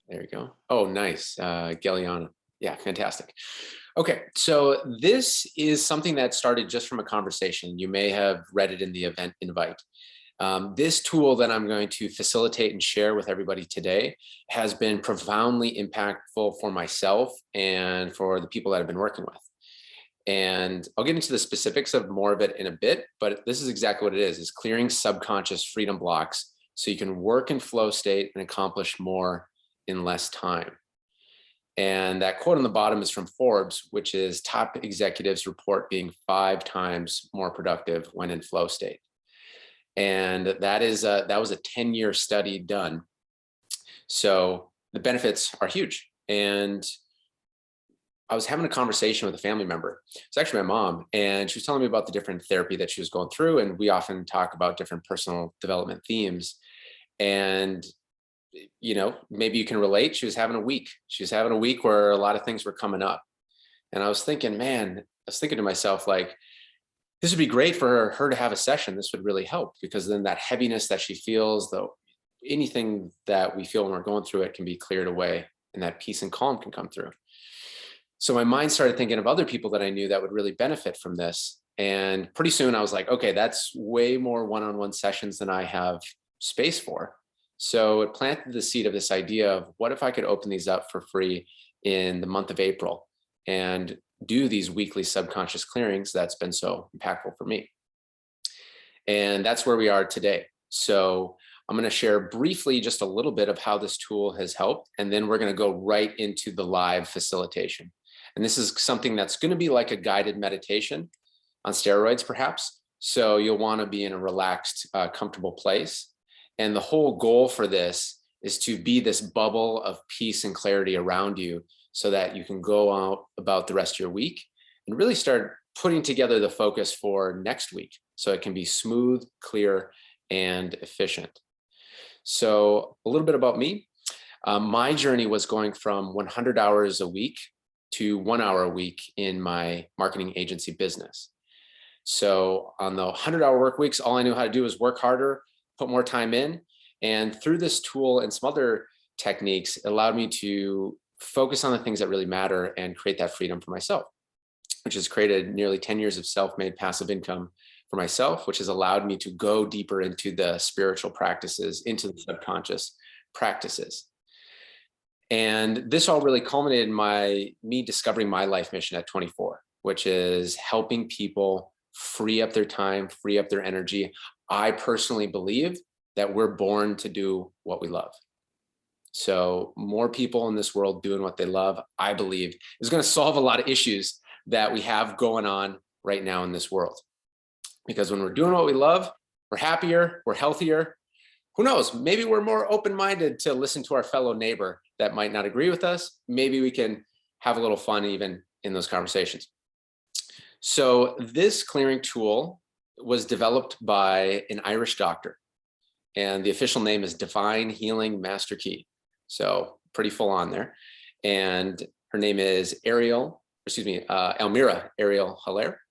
There you go. Oh, nice. Galliana. Yeah, fantastic. Okay, so this is something that started just from a conversation. You may have read it in the event invite. This tool that I'm going to facilitate and share with everybody today has been profoundly impactful for myself and for the people that I've been working with. And I'll get into the specifics of more of it in a bit, but this is exactly what it is clearing subconscious freedom blocks so you can work in flow state and accomplish more in less time. And that quote on the bottom is from Forbes, which is top executives report being 5 times more productive when in flow state. And that was a 10-year study done. So the benefits are huge. And I was having a conversation with a family member. It's actually my mom, and she was telling me about the different therapy that she was going through. And we often talk about different personal development themes. And maybe you can relate. She was having a week. She was having a week where a lot of things were coming up. And I was thinking to myself, like, this would be great for her to have a session. This would really help, because then that heaviness that she feels, though, anything that we feel when we're going through it can be cleared away, and that peace and calm can come through. So my mind started thinking of other people that I knew that would really benefit from this. And pretty soon I was like, okay, that's way more one-on-one sessions than I have space for. So it planted the seed of this idea of, what if I could open these up for free in the month of April and do these weekly subconscious clearings that's been so impactful for me. And that's where we are today. So I'm going to share briefly just a little bit of how this tool has helped, and then we're going to go right into the live facilitation. And this is something that's going to be like a guided meditation on steroids, perhaps. So you'll want to be in a relaxed, comfortable place. And the whole goal for this is to be this bubble of peace and clarity around you, so that you can go out about the rest of your week and really start putting together the focus for next week, so it can be smooth, clear, and efficient. So a little bit about me. My journey was going from 100 hours a week to 1 hour a week in my marketing agency business. So on the 100-hour work weeks, all I knew how to do was work harder, put more time in. And through this tool and some other techniques, it allowed me to focus on the things that really matter and create that freedom for myself, which has created nearly 10 years of self-made passive income for myself, which has allowed me to go deeper into the spiritual practices, into the subconscious practices. And this all really culminated in me discovering my life mission at 24, which is helping people free up their time, free up their energy. I personally believe that we're born to do what we love. So more people in this world doing what they love, I believe, is going to solve a lot of issues that we have going on right now in this world. Because when we're doing what we love, we're happier, we're healthier. Who knows? Maybe we're more open-minded to listen to our fellow neighbor that might not agree with us. Maybe we can have a little fun even in those conversations. So this clearing tool was developed by an Irish doctor, and the official name is Divine Healing Master Key. So pretty full on there. And her name is Elmira Ariel Hilaire.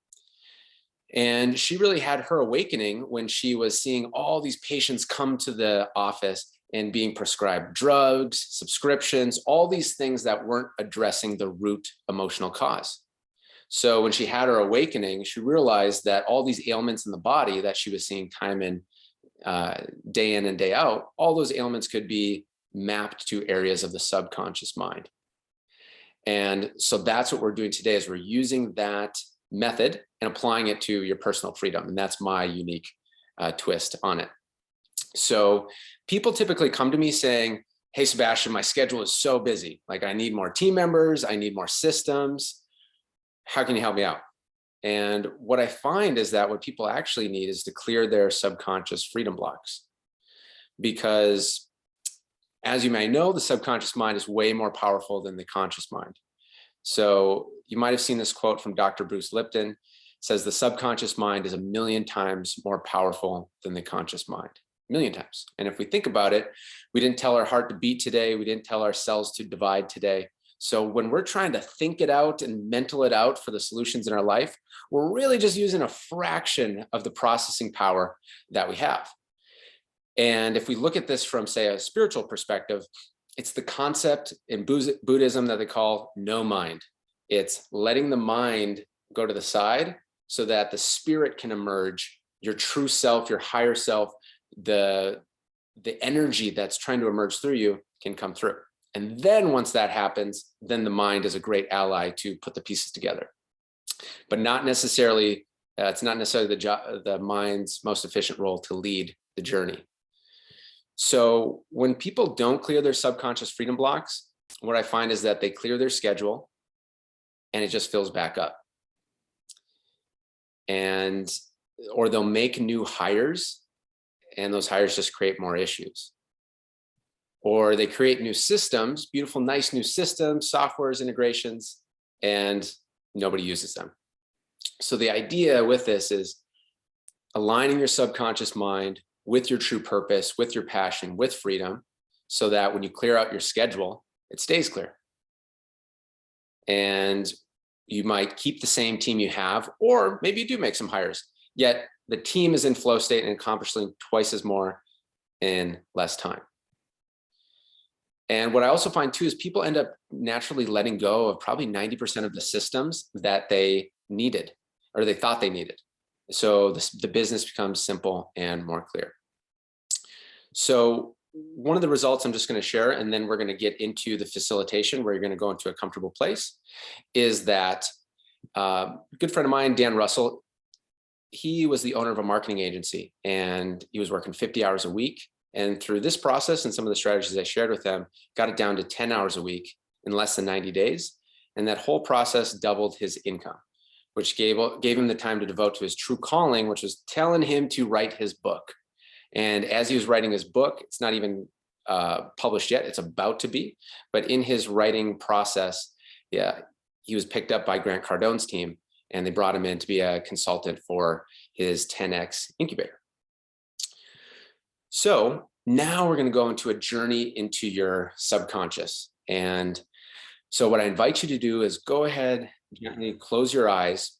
And she really had her awakening when she was seeing all these patients come to the office and being prescribed drugs, subscriptions, all these things that weren't addressing the root emotional cause. So when she had her awakening, she realized that all these ailments in the body that she was seeing day in and day out, all those ailments could be mapped to areas of the subconscious mind. And so that's what we're doing today, is we're using that method and applying it to your personal freedom. And that's my unique twist on it. So people typically come to me saying, hey, Sebastian, my schedule is so busy. Like, I need more team members. I need more systems. How can you help me out? And what I find is that what people actually need is to clear their subconscious freedom blocks. Because as you may know, the subconscious mind is way more powerful than the conscious mind. So you might have seen this quote from Dr. Bruce Lipton. It says the subconscious mind is 1,000,000 times more powerful than the conscious mind. 1,000,000 times. And if we think about it, we didn't tell our heart to beat today. We didn't tell our cells to divide today. So when we're trying to think it out and mental it out for the solutions in our life, we're really just using a fraction of the processing power that we have. And if we look at this from, say, a spiritual perspective, It's the concept in Buddhism that they call no mind. It's letting the mind go to the side so that the spirit can emerge, your true self, your higher self, the energy that's trying to emerge through you can come through. And then once that happens, then the mind is a great ally to put the pieces together. But not necessarily, it's not necessarily the mind's most efficient role to lead the journey. So when people don't clear their subconscious freedom blocks, what I find is that they clear their schedule and it just fills back up. Or they'll make new hires and those hires just create more issues. Or they create new systems, beautiful, nice new systems, softwares, integrations, and nobody uses them. So the idea with this is aligning your subconscious mind with your true purpose, with your passion, with freedom, so that when you clear out your schedule, it stays clear. And you might keep the same team you have, or maybe you do make some hires, yet the team is in flow state and accomplishing twice as more in less time. And what I also find too is people end up naturally letting go of probably 90% of the systems that they needed or they thought they needed. So the business becomes simple and more clear. So one of the results I'm just going to share, and then we're going to get into the facilitation where you're going to go into a comfortable place, is that a good friend of mine, Dan Russell, he was the owner of a marketing agency and he was working 50 hours a week. And through this process and some of the strategies I shared with him, got it down to 10 hours a week in less than 90 days. And that whole process doubled his income, which gave him the time to devote to his true calling, which was telling him to write his book. And as he was writing his book, it's not even published yet, it's about to be. But in his writing process, he was picked up by Grant Cardone's team and they brought him in to be a consultant for his 10X incubator. So now we're going to go into a journey into your subconscious. And so what I invite you to do is go ahead, gently close your eyes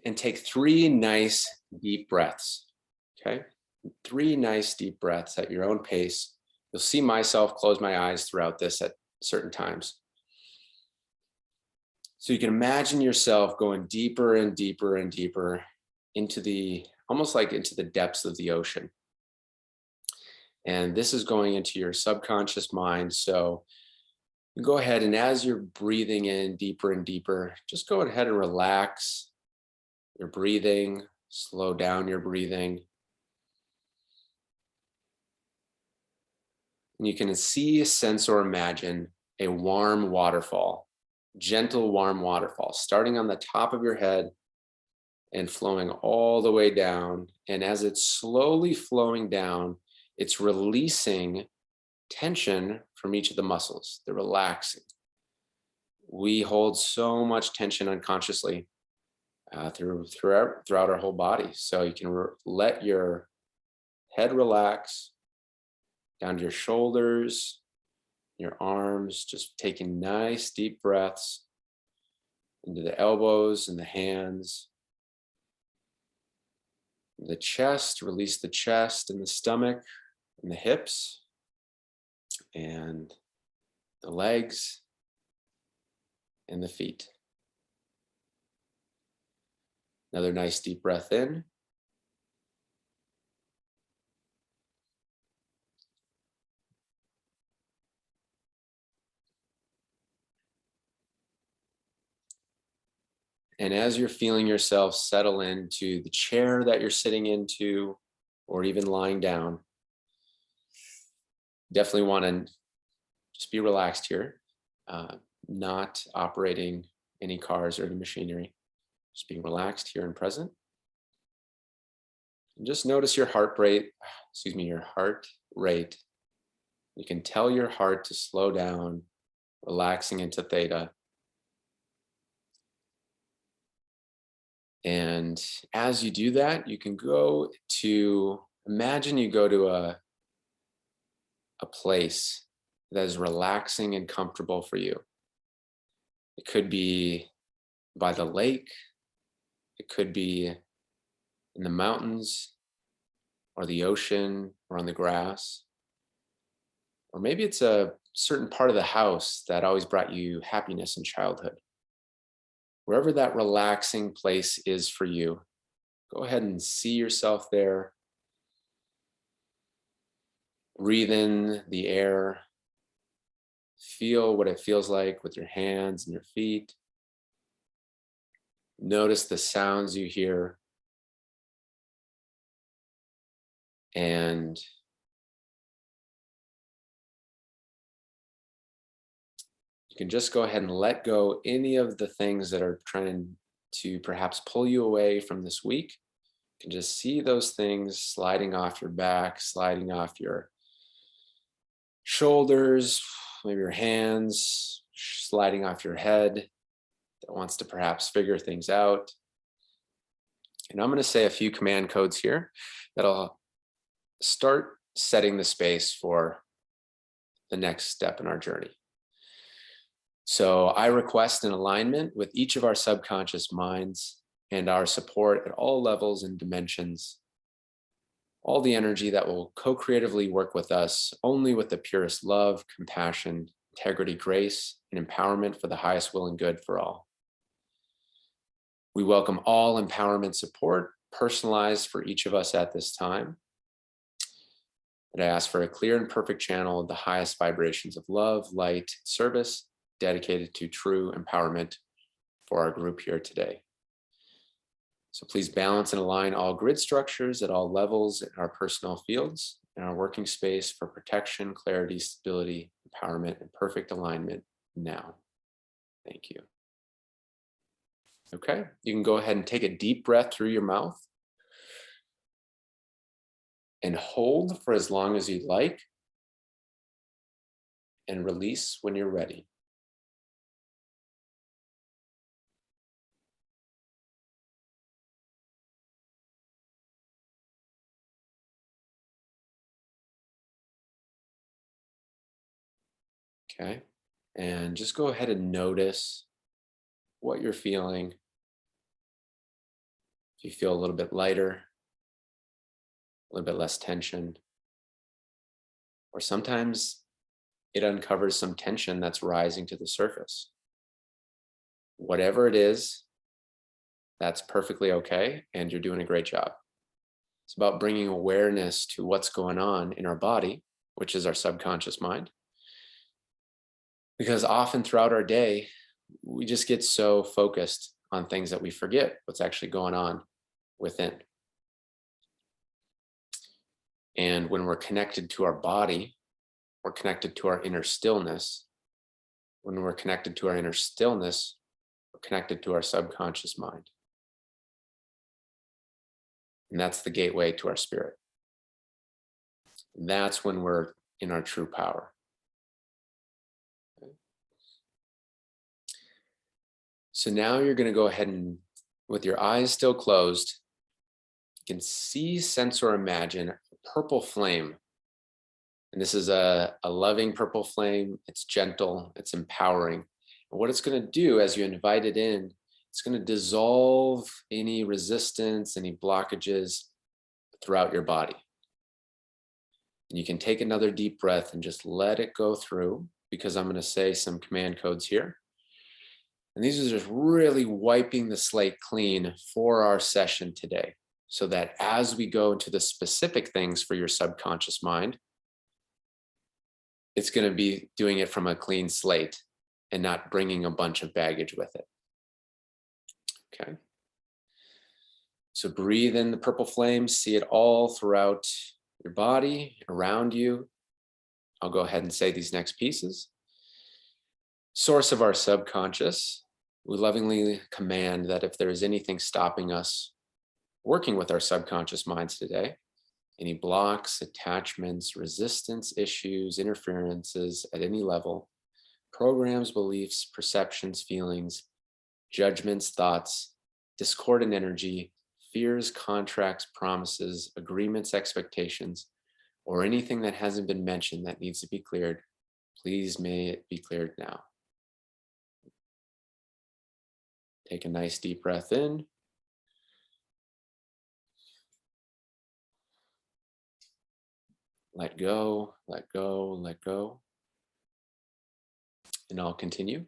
and take 3 nice deep breaths. Okay. 3 nice deep breaths at your own pace. You'll see myself close my eyes throughout this at certain times. So you can imagine yourself going deeper and deeper and deeper into almost like into the depths of the ocean. And this is going into your subconscious mind. So you go ahead and as you're breathing in deeper and deeper, just go ahead and relax your breathing, slow down your breathing. And you can see, sense, or imagine a warm waterfall, gentle, warm waterfall, starting on the top of your head and flowing all the way down. And as it's slowly flowing down, it's releasing tension from each of the muscles. They're relaxing. We hold so much tension unconsciously throughout our whole body. So you can let your head relax down to your shoulders, your arms, just taking nice deep breaths into the elbows and the hands. The chest, release the chest and the stomach and the hips and the legs and the feet. Another nice deep breath in. And as you're feeling yourself settle into the chair that you're sitting into, or even lying down, definitely want to just be relaxed here, not operating any cars or any machinery, just being relaxed here and present. And just notice your heart rate. You can tell your heart to slow down, relaxing into theta. And as you do that, you can imagine you go to a place that is relaxing and comfortable for you. It could be by the lake, it could be in the mountains or the ocean or on the grass. Or maybe it's a certain part of the house that always brought you happiness in childhood. Wherever that relaxing place is for you, go ahead and see yourself there. Breathe in the air. Feel what it feels like with your hands and your feet. Notice the sounds you hear. And you can just go ahead and let go any of the things that are trying to perhaps pull you away from this week. You can just see those things sliding off your back, sliding off your shoulders, maybe your hands, sliding off your head that wants to perhaps figure things out. And I'm going to say a few command codes here that'll start setting the space for the next step in our journey. So I request an alignment with each of our subconscious minds and our support at all levels and dimensions. All the energy that will co-creatively work with us only with the purest love, compassion, integrity, grace, and empowerment for the highest will and good for all. We welcome all empowerment support personalized for each of us at this time. And I ask for a clear and perfect channel of the highest vibrations of love, light, service, dedicated to true empowerment for our group here today. So please balance and align all grid structures at all levels in our personal fields and our working space for protection, clarity, stability, empowerment, and perfect alignment now. Thank you. Okay, you can go ahead and take a deep breath through your mouth and hold for as long as you'd like and release when you're ready. Okay, and just go ahead and notice what you're feeling. If you feel a little bit lighter, a little bit less tension, or sometimes it uncovers some tension that's rising to the surface. Whatever it is, that's perfectly okay, and you're doing a great job. It's about bringing awareness to what's going on in our body, which is our subconscious mind. Because often throughout our day, we just get so focused on things that we forget what's actually going on within. And when we're connected to our body, we're connected to our inner stillness. When we're connected to our inner stillness, we're connected to our subconscious mind. And that's the gateway to our spirit. That's when we're in our true power. Okay. So now you're going to go ahead and, with your eyes still closed, you can see, sense, or imagine a purple flame. And this is a loving purple flame. It's gentle, it's empowering. And what it's going to do as you invite it in, it's going to dissolve any resistance, any blockages throughout your body. And you can take another deep breath and just let it go through, because I'm going to say some command codes here. And these are just really wiping the slate clean for our session today, so that as we go into the specific things for your subconscious mind, it's going to be doing it from a clean slate and not bringing a bunch of baggage with it. Okay. So breathe in the purple flame, see it all throughout your body, around you. I'll go ahead and say these next pieces. Source of our subconscious, we lovingly command that if there is anything stopping us working with our subconscious minds today, any blocks, attachments, resistance issues, interferences at any level, programs, beliefs, perceptions, feelings, judgments, thoughts, discordant energy, fears, contracts, promises, agreements, expectations, or anything that hasn't been mentioned that needs to be cleared, please may it be cleared now. Take a nice deep breath in. let go, let go, let go. And I'll continue.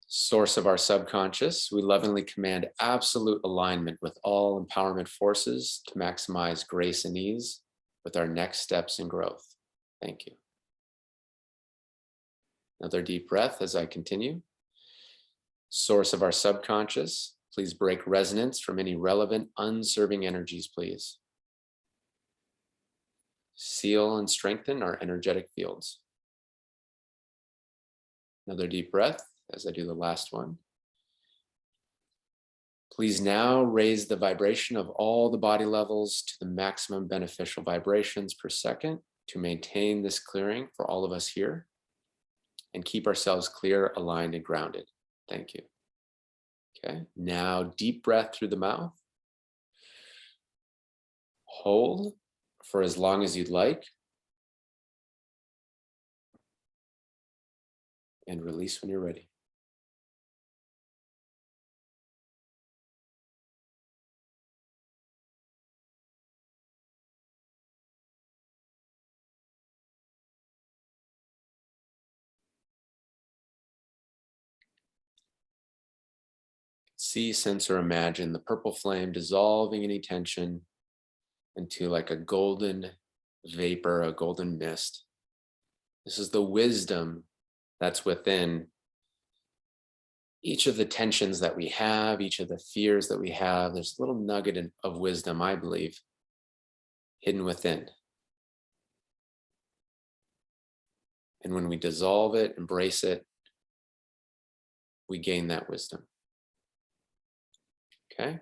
Source of our subconscious, we lovingly command absolute alignment with all empowerment forces to maximize grace and ease with our next steps in growth. Thank you. Another deep breath as I continue. Source of our subconscious, please break resonance from any relevant, unserving energies, please. Seal and strengthen our energetic fields. Another deep breath as I do the last one. Please now raise the vibration of all the body levels to the maximum beneficial vibrations per second to maintain this clearing for all of us here and keep ourselves clear, aligned, and grounded. Thank you. Okay, now deep breath through the mouth. Hold for as long as you'd like. And release when you're ready. See, sense, or imagine the purple flame dissolving any tension into like a golden vapor, a golden mist. This is the wisdom that's within each of the tensions that we have, each of the fears that we have. There's a little nugget of wisdom, I believe, hidden within. And when we dissolve it, embrace it, we gain that wisdom. Okay.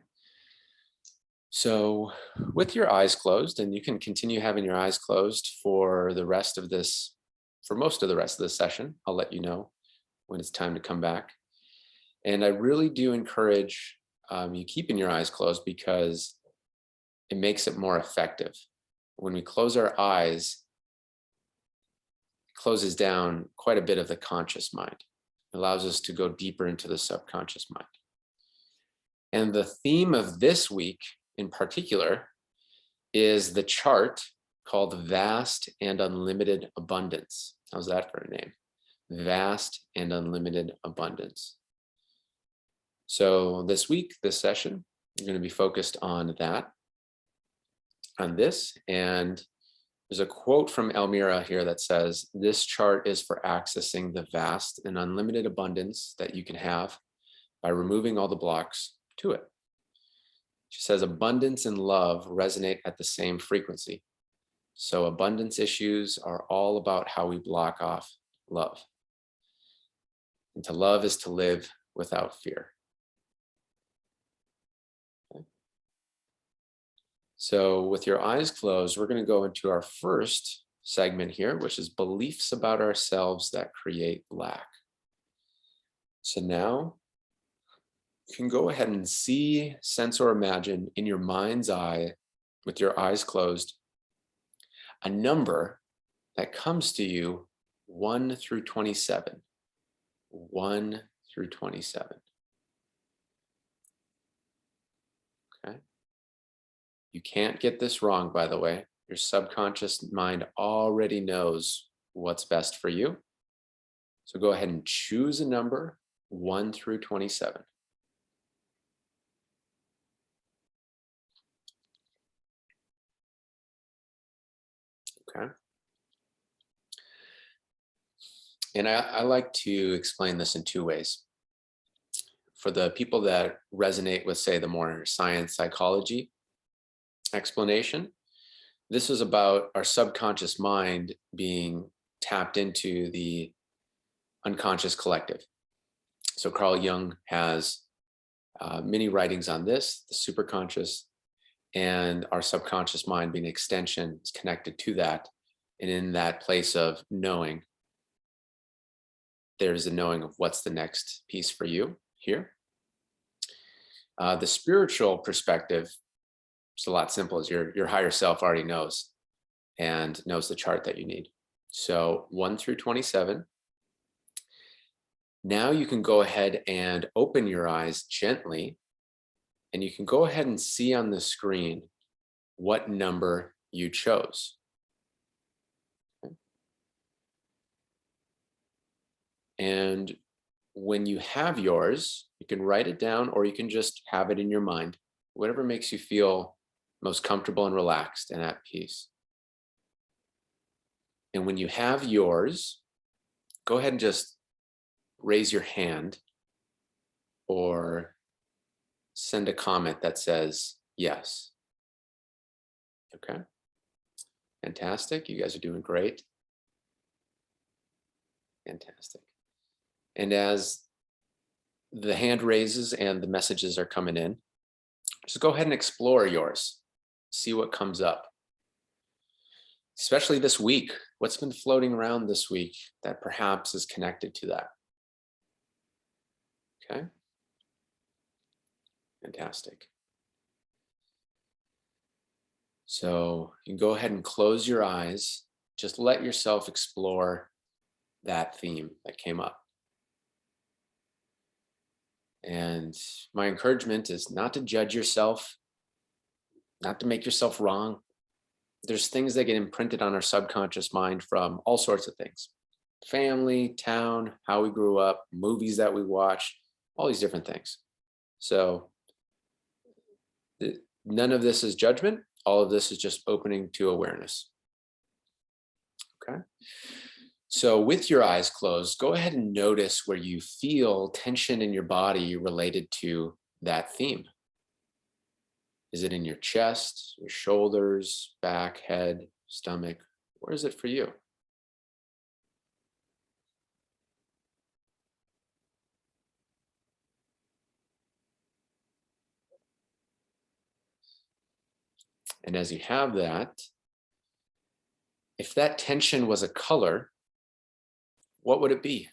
So with your eyes closed, and you can continue having your eyes closed for the rest of this, for most of the rest of this session. I'll let you know when it's time to come back. And I really do encourage you keeping your eyes closed because it makes it more effective. When we close our eyes, it closes down quite a bit of the conscious mind. It allows us to go deeper into the subconscious mind. And the theme of this week in particular is the chart called Vast and Unlimited Abundance. How's that for a name? Vast and Unlimited Abundance. So this week, this session, you're going to be focused on that, on this. And there's a quote from Elmira here that says, this chart is for accessing the vast and unlimited abundance that you can have by removing all the blocks to it. She says abundance and love resonate at the same frequency. So abundance issues are all about how we block off love. And to love is to live without fear. Okay. So with your eyes closed, we're going to go into our first segment here, which is beliefs about ourselves that create lack. So now you can go ahead and see, sense, or imagine in your mind's eye, with your eyes closed, a number that comes to you 1 through 27. 1 through 27. Okay. You can't get this wrong, by the way. Your subconscious mind already knows what's best for you. So go ahead and choose a number 1 through 27. Okay. And I like to explain this in two ways. For the people that resonate with, say, the more science psychology explanation, this is about our subconscious mind being tapped into the unconscious collective. So Carl Jung has many writings on this, the superconscious, and our subconscious mind being an extension is connected to that. And in that place of knowing, there's a knowing of what's the next piece for you here. The spiritual perspective is a lot simple, as your higher self already knows and knows the chart that you need. So 1 through 27. Now you can go ahead and open your eyes gently, and you can go ahead and see on the screen what number you chose. Okay. And when you have yours, you can write it down or you can just have it in your mind, whatever makes you feel most comfortable and relaxed and at peace. And when you have yours, go ahead and just raise your hand or send a comment that says yes. Okay, fantastic. You guys are doing great. Fantastic. And as the hand raises and the messages are coming in, just go ahead and explore yours. See what comes up. Especially this week, what's been floating around this week that perhaps is connected to that? Okay, fantastic. So you can go ahead and close your eyes. Just let yourself explore that theme that came up. And my encouragement is not to judge yourself, not to make yourself wrong. There's things that get imprinted on our subconscious mind from all sorts of things: family, town, how we grew up, movies that we watched, all these different things. So none of this is judgment. All of this is just opening to awareness. Okay. So with your eyes closed, go ahead and notice where you feel tension in your body related to that theme. Is it in your chest, your shoulders, back, head, stomach? Where is it for you? And as you have that, if that tension was a color, what would it be?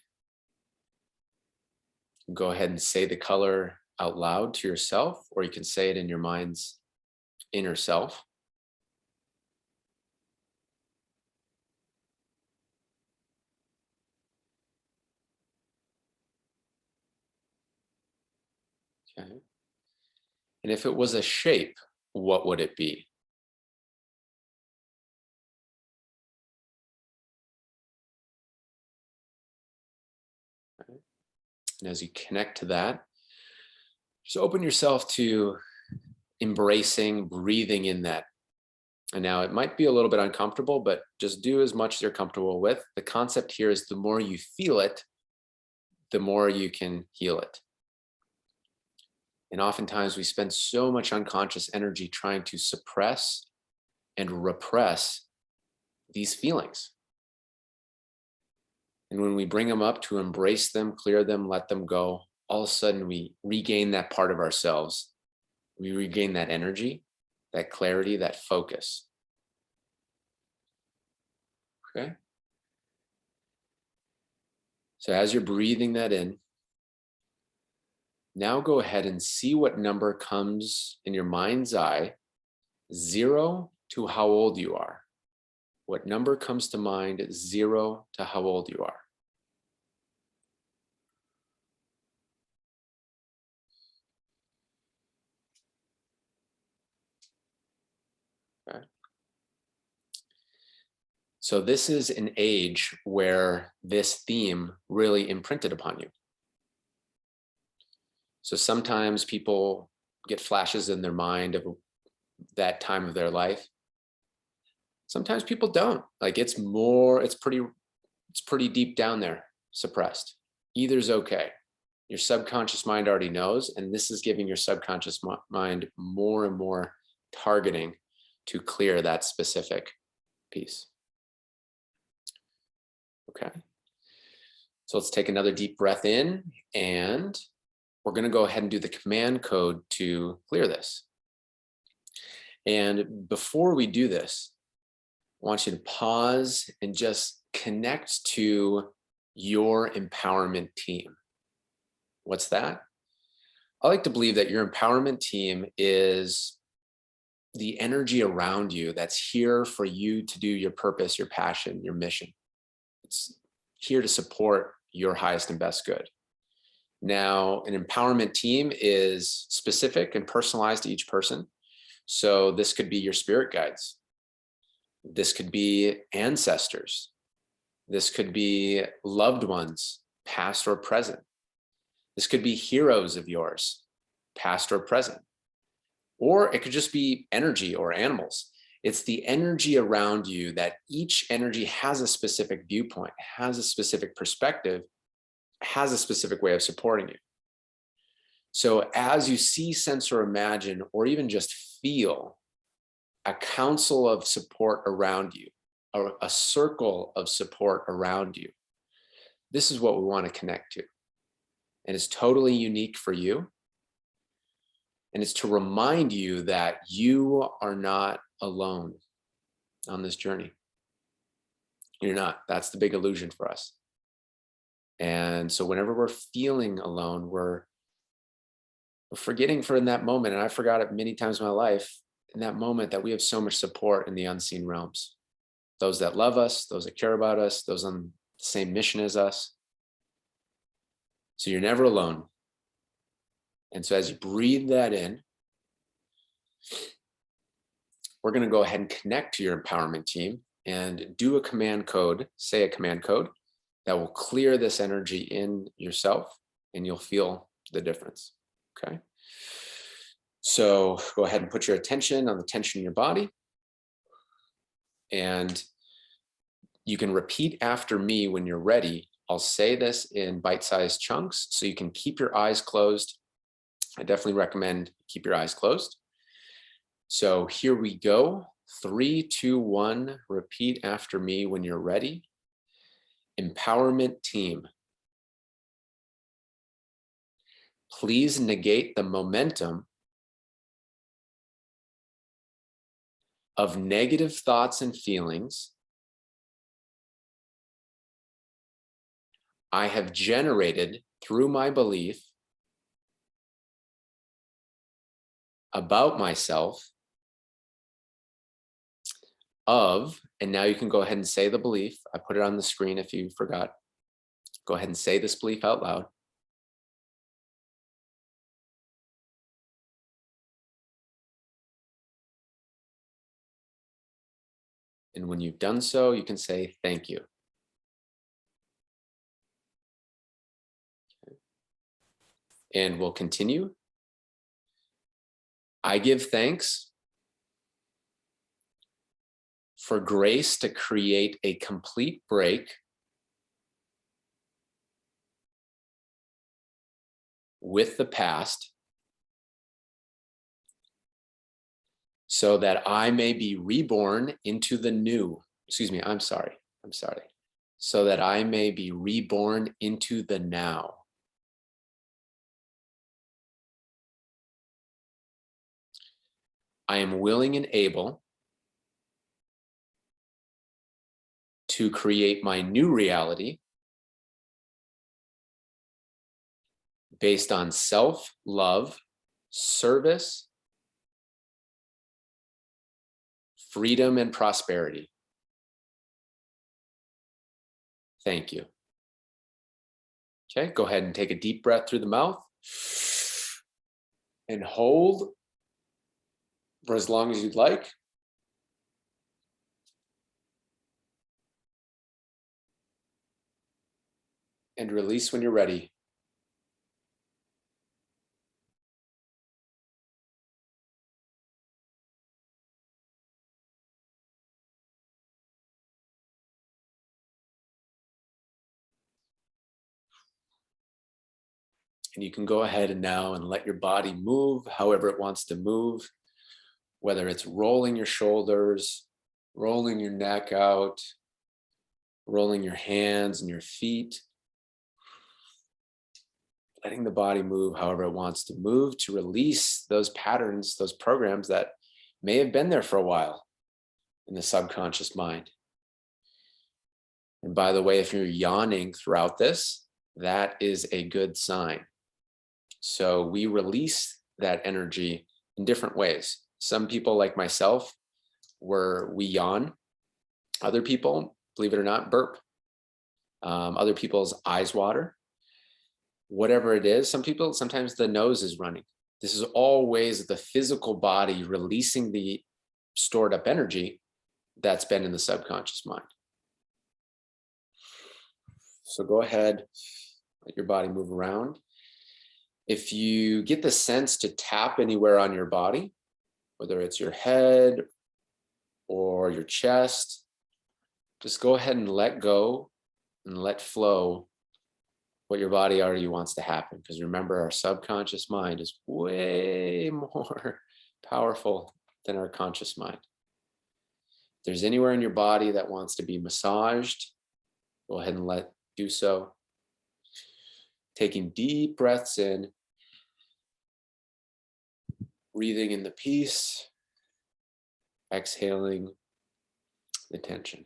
Go ahead and say the color out loud to yourself, or you can say it in your mind's inner self. Okay. And if it was a shape, what would it be? Okay. And as you connect to that, just open yourself to embracing, breathing in that. And now it might be a little bit uncomfortable, but just do as much as you're comfortable with. The concept here is the more you feel it, the more you can heal it. And oftentimes we spend so much unconscious energy trying to suppress and repress these feelings. And when we bring them up to embrace them, clear them, let them go, all of a sudden we regain that part of ourselves. We regain that energy, that clarity, that focus. Okay. So as you're breathing that in, now go ahead and see what number comes in your mind's eye, 0 to how old you are. What number comes to mind, 0 to how old you are? Okay. So this is an age where this theme really imprinted upon you. So sometimes people get flashes in their mind of that time of their life. Sometimes people don't. Like it's pretty deep down there, suppressed. Either's okay. Your subconscious mind already knows, and this is giving your subconscious mind more and more targeting to clear that specific piece. Okay. So let's take another deep breath in, and we're going to go ahead and do the command code to clear this. And before we do this, I want you to pause and just connect to your empowerment team. What's that? I like to believe that your empowerment team is the energy around you that's here for you to do your purpose, your passion, your mission. It's here to support your highest and best good. Now, an empowerment team is specific and personalized to each person. So this could be your spirit guides. This could be ancestors. This could be loved ones, past or present. This could be heroes of yours, past or present. Or it could just be energy or animals. It's the energy around you that each energy has a specific viewpoint, has a specific perspective, has a specific way of supporting you. So as you see, sense, or imagine, or even just feel a council of support around you, or a circle of support around you, this is what we want to connect to. And it's totally unique for you. And it's to remind you that you are not alone on this journey. You're not. That's the big illusion for us. And so whenever we're feeling alone, we're forgetting for in that moment, and I forgot it many times in my life, in that moment, that we have so much support in the unseen realms. Those that love us, those that care about us, those on the same mission as us. So you're never alone. And so as you breathe that in, we're going to go ahead and connect to your empowerment team and do a command code, say a command code that will clear this energy in yourself, and you'll feel the difference. Okay. So go ahead and put your attention on the tension in your body. And you can repeat after me when you're ready. I'll say this in bite-sized chunks so you can keep your eyes closed. I definitely recommend keep your eyes closed. So here we go. 3, 2, 1. Repeat after me when you're ready. Empowerment team. Please negate the momentum of negative thoughts and feelings I have generated through my belief about myself of, and now you can go ahead and say the belief. I put it on the screen if you forgot. Go ahead and say this belief out loud. And when you've done so, you can say thank you. Okay. And we'll continue. I give thanks for grace to create a complete break with the past so that I may be reborn into the new. Excuse me, I'm sorry. So that I may be reborn into the now. I am willing and able to create my new reality based on self-love, service, freedom, and prosperity. Thank you. Okay, go ahead and take a deep breath through the mouth and hold for as long as you'd like. And release when you're ready. And you can go ahead and now and let your body move however it wants to move, whether it's rolling your shoulders, rolling your neck out, rolling your hands and your feet, letting the body move however it wants to move to release those patterns, those programs that may have been there for a while in the subconscious mind. And by the way, if you're yawning throughout this, that is a good sign. So we release that energy in different ways. Some people like myself, we yawn. Other people, believe it or not, burp. Other people's eyes water. Whatever it is, some people, sometimes the nose is running. This is all ways of the physical body releasing the stored up energy that's been in the subconscious mind. So go ahead, let your body move around. If you get the sense to tap anywhere on your body, whether it's your head or your chest, just go ahead and let go and let flow what your body already wants to happen. Because remember, our subconscious mind is way more powerful than our conscious mind. If there's anywhere in your body that wants to be massaged, go ahead and do so. Taking deep breaths in, breathing in the peace, exhaling the tension.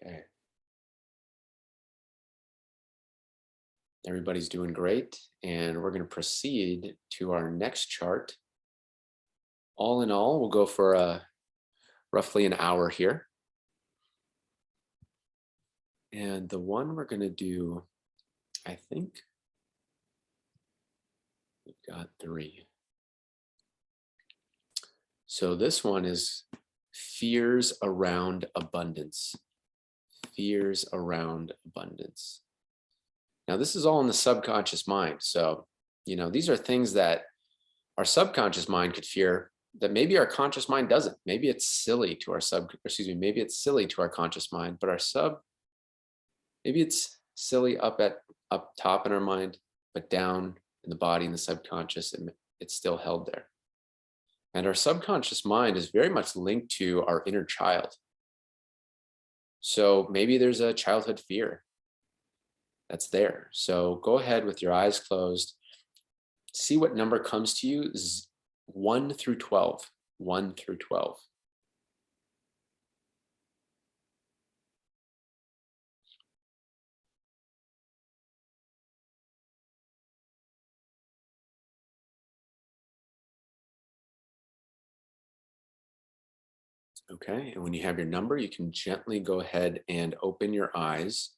Okay. Everybody's doing great. And we're going to proceed to our next chart. All in all, we'll go for roughly an hour here. And the one we're going to do, I think we've got 3. So this one is fears around abundance. Fears around abundance. Now, this is all in the subconscious mind. So, these are things that our subconscious mind could fear that maybe our conscious mind doesn't. Maybe it's silly to our maybe it's silly to our conscious mind, but maybe it's silly up top in our mind, but down in the body, in the subconscious, and it's still held there. And our subconscious mind is very much linked to our inner child. So maybe there's a childhood fear that's there. So go ahead with your eyes closed. See what number comes to you. 1 through 12. 1 through 12. Okay, and when you have your number, you can gently go ahead and open your eyes.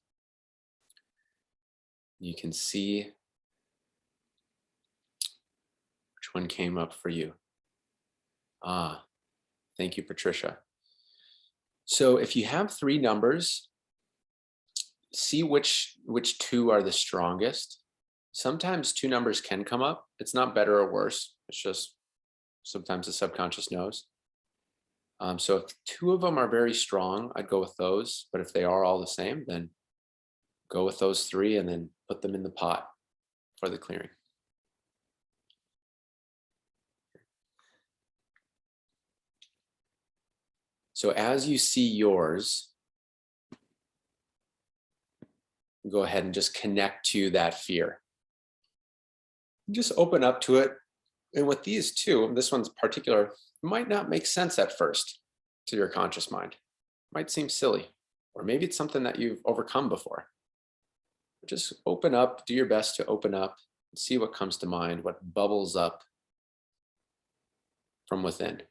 You can see which one came up for you. Thank you, Patricia. So if you have 3 numbers, see which 2 are the strongest. Sometimes 2 numbers can come up. It's not better or worse. It's just sometimes the subconscious knows. So if 2 of them are very strong, I'd go with those. But if they are all the same, then go with those 3 and then put them in the pot for the clearing. So as you see yours, go ahead and just connect to that fear. Just open up to it. And with these 2, this one's particular, might not make sense at first to your conscious mind. It might seem silly, or maybe it's something that you've overcome before. Just open up, do your best to open up and see what comes to mind, what bubbles up from within.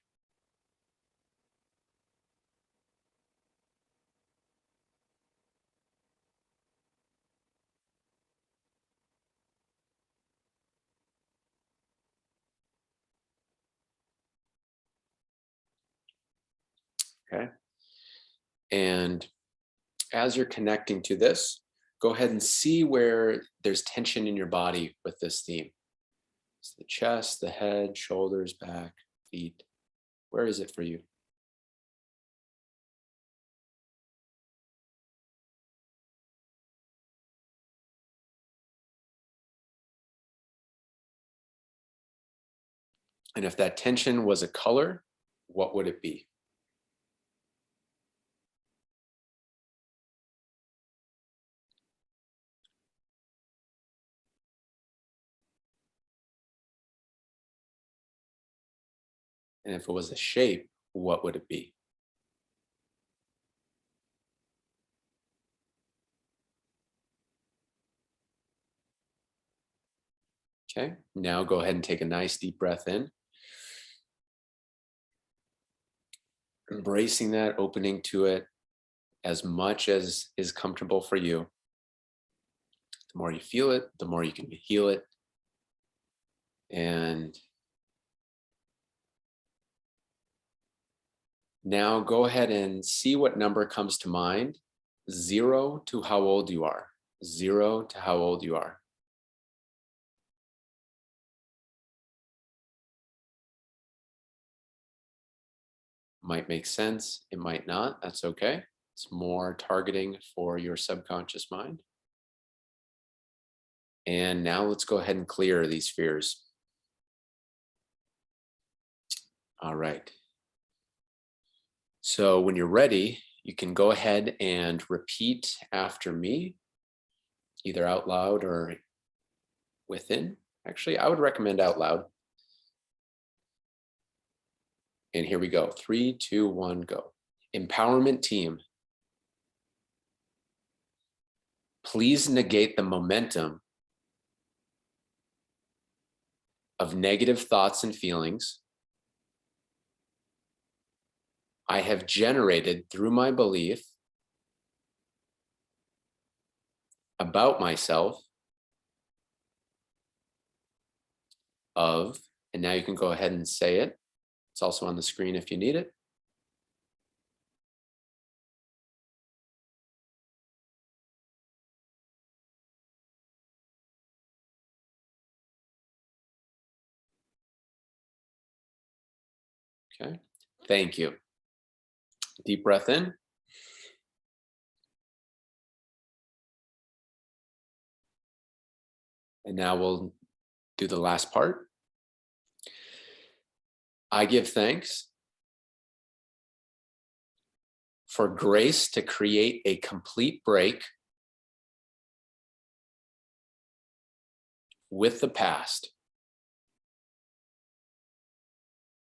Okay. And as you're connecting to this, go ahead and see where there's tension in your body with this theme. It's the chest, the head, shoulders, back, feet. Where is it for you? And if that tension was a color, what would it be? And if it was a shape, what would it be? Okay, now go ahead and take a nice deep breath in. Embracing that, opening to it as much as is comfortable for you. The more you feel it, the more you can heal it. And Now go ahead and see what number comes to mind. 0 to how old you are. 0 to how old you are. Might make sense, it might not, that's okay. It's more targeting for your subconscious mind. And now let's go ahead and clear these fears. All right. So when you're ready, you can go ahead and repeat after me, either out loud or within. Actually, I would recommend out loud. And here we go. 3, 2, 1, go. Empowerment team. Please negate the momentum of negative thoughts and feelings I have generated through my belief about myself of, and now you can go ahead and say it. It's also on the screen if you need it. Okay, thank you. Deep breath in. And now we'll do the last part. I give thanks for grace to create a complete break with the past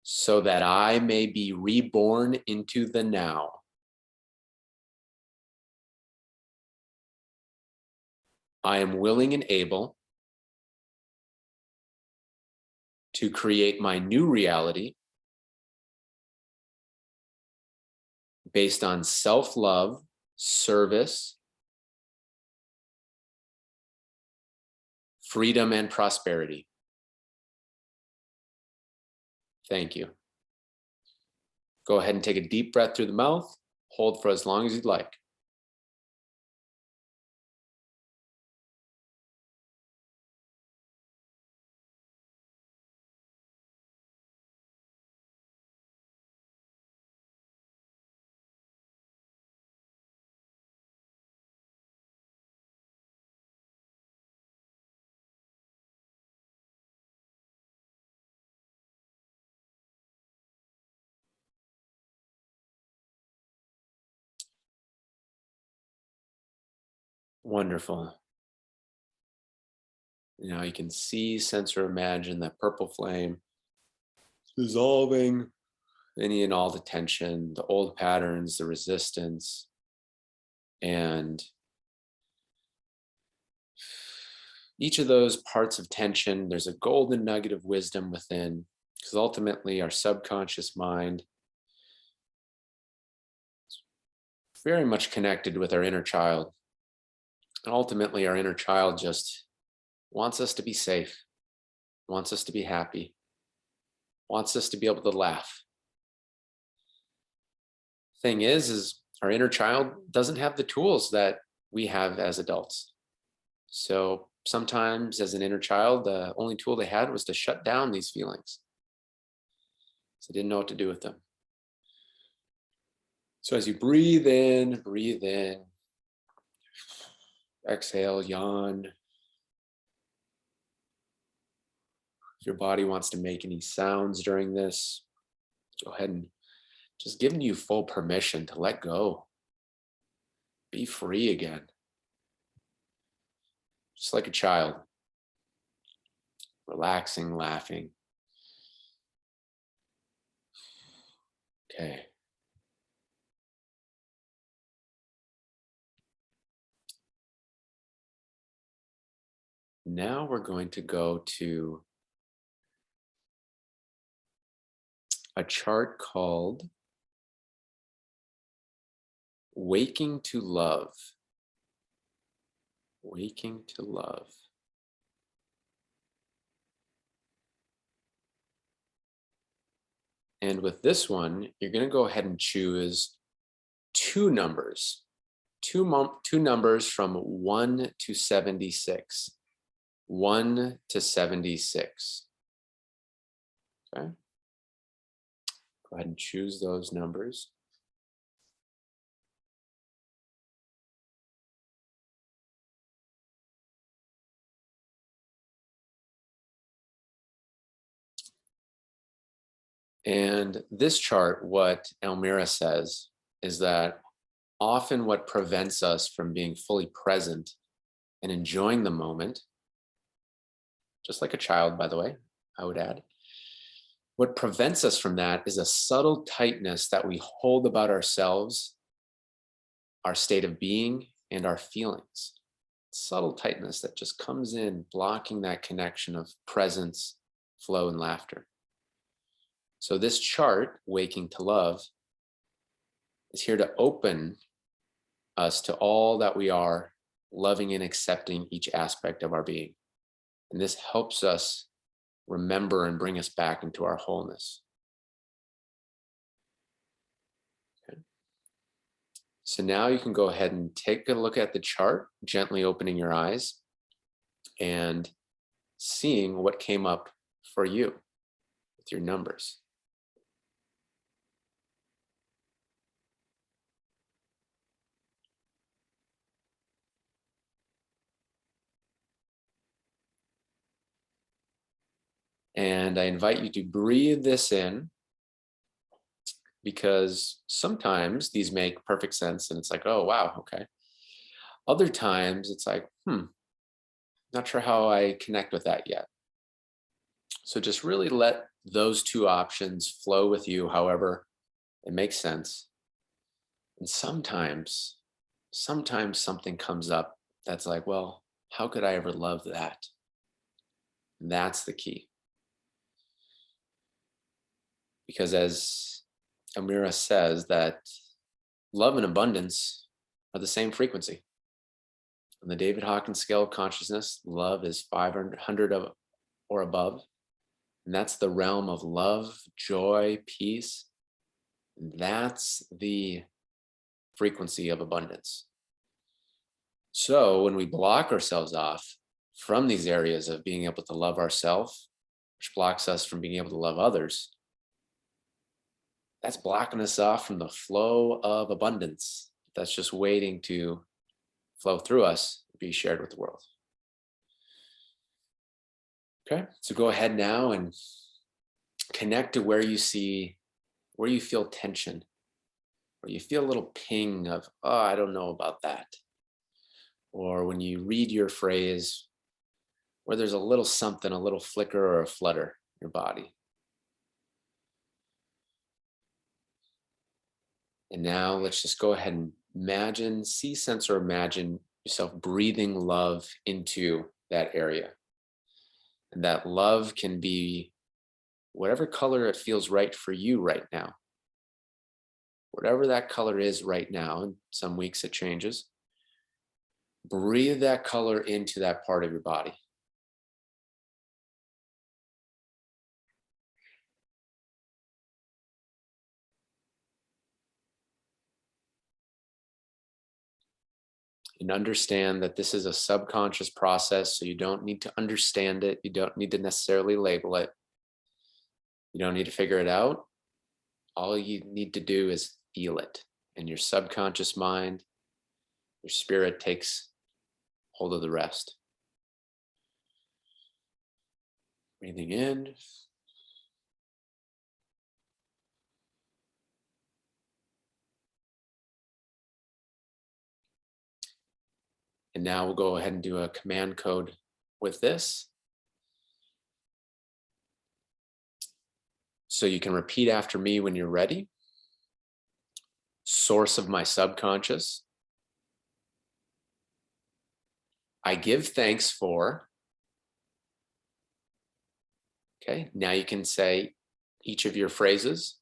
so that I may be reborn into the now. I am willing and able to create my new reality based on self-love, service, freedom, and prosperity. Thank you. Go ahead and take a deep breath through the mouth. Hold for as long as you'd like. Wonderful. Now you can see, sense, or imagine that purple flame dissolving any and all the tension, the old patterns, the resistance, and each of those parts of tension, there's a golden nugget of wisdom within, because ultimately our subconscious mind is very much connected with our inner child. And ultimately our inner child just wants us to be safe, wants us to be happy, wants us to be able to laugh. Thing is our inner child doesn't have the tools that we have as adults. So sometimes as an inner child, the only tool they had was to shut down these feelings. So they didn't know what to do with them. So as you breathe in, exhale, yawn. If your body wants to make any sounds during this, go ahead and just giving you full permission to let go. Be free again. Just like a child. Relaxing, laughing. Okay. Now we're going to go to a chart called Waking to Love. Waking to Love. And with this one, you're going to go ahead and choose two numbers, two numbers from 1 to 76. 1 to 76. Okay. Go ahead and choose those numbers. And this chart, what Elmira says is that often what prevents us from being fully present and enjoying the moment, just like a child, by the way, I would add, what prevents us from that is a subtle tightness that we hold about ourselves, our state of being, and our feelings. Subtle tightness that just comes in, blocking that connection of presence, flow, and laughter. So this chart, Waking to Love, is here to open us to all that we are, loving and accepting each aspect of our being. And this helps us remember and bring us back into our wholeness. Okay. So now you can go ahead and take a look at the chart, gently opening your eyes and seeing what came up for you with your numbers. And I invite you to breathe this in, because sometimes these make perfect sense and it's like, oh, wow, okay. Other times it's like, not sure how I connect with that yet. So just really let those two options flow with you, however it makes sense. And sometimes something comes up that's like, well, how could I ever love that? And that's the key. Because as Amira says, that love and abundance are the same frequency. On the David Hawkins scale of consciousness, love is 500 or above. And that's the realm of love, joy, peace. And that's the frequency of abundance. So when we block ourselves off from these areas of being able to love ourselves, which blocks us from being able to love others, that's blocking us off from the flow of abundance that's just waiting to flow through us, be shared with the world. Okay, so go ahead now and connect to where you feel tension, where you feel a little ping of, oh, I don't know about that. Or when you read your phrase, where there's a little something, a little flicker or a flutter in your body. And now let's just go ahead and imagine, see, sense, or imagine yourself breathing love into that area. And that love can be whatever color it feels right for you right now. Whatever that color is right now, and some weeks it changes. Breathe that color into that part of your body. And understand that this is a subconscious process, so you don't need to understand it. You don't need to necessarily label it. You don't need to figure it out. All you need to do is feel it. And your subconscious mind, your spirit takes hold of the rest. Breathing in. And now we'll go ahead and do a command code with this. So you can repeat after me when you're ready. Source of my subconscious, I give thanks for. Okay, now you can say each of your phrases.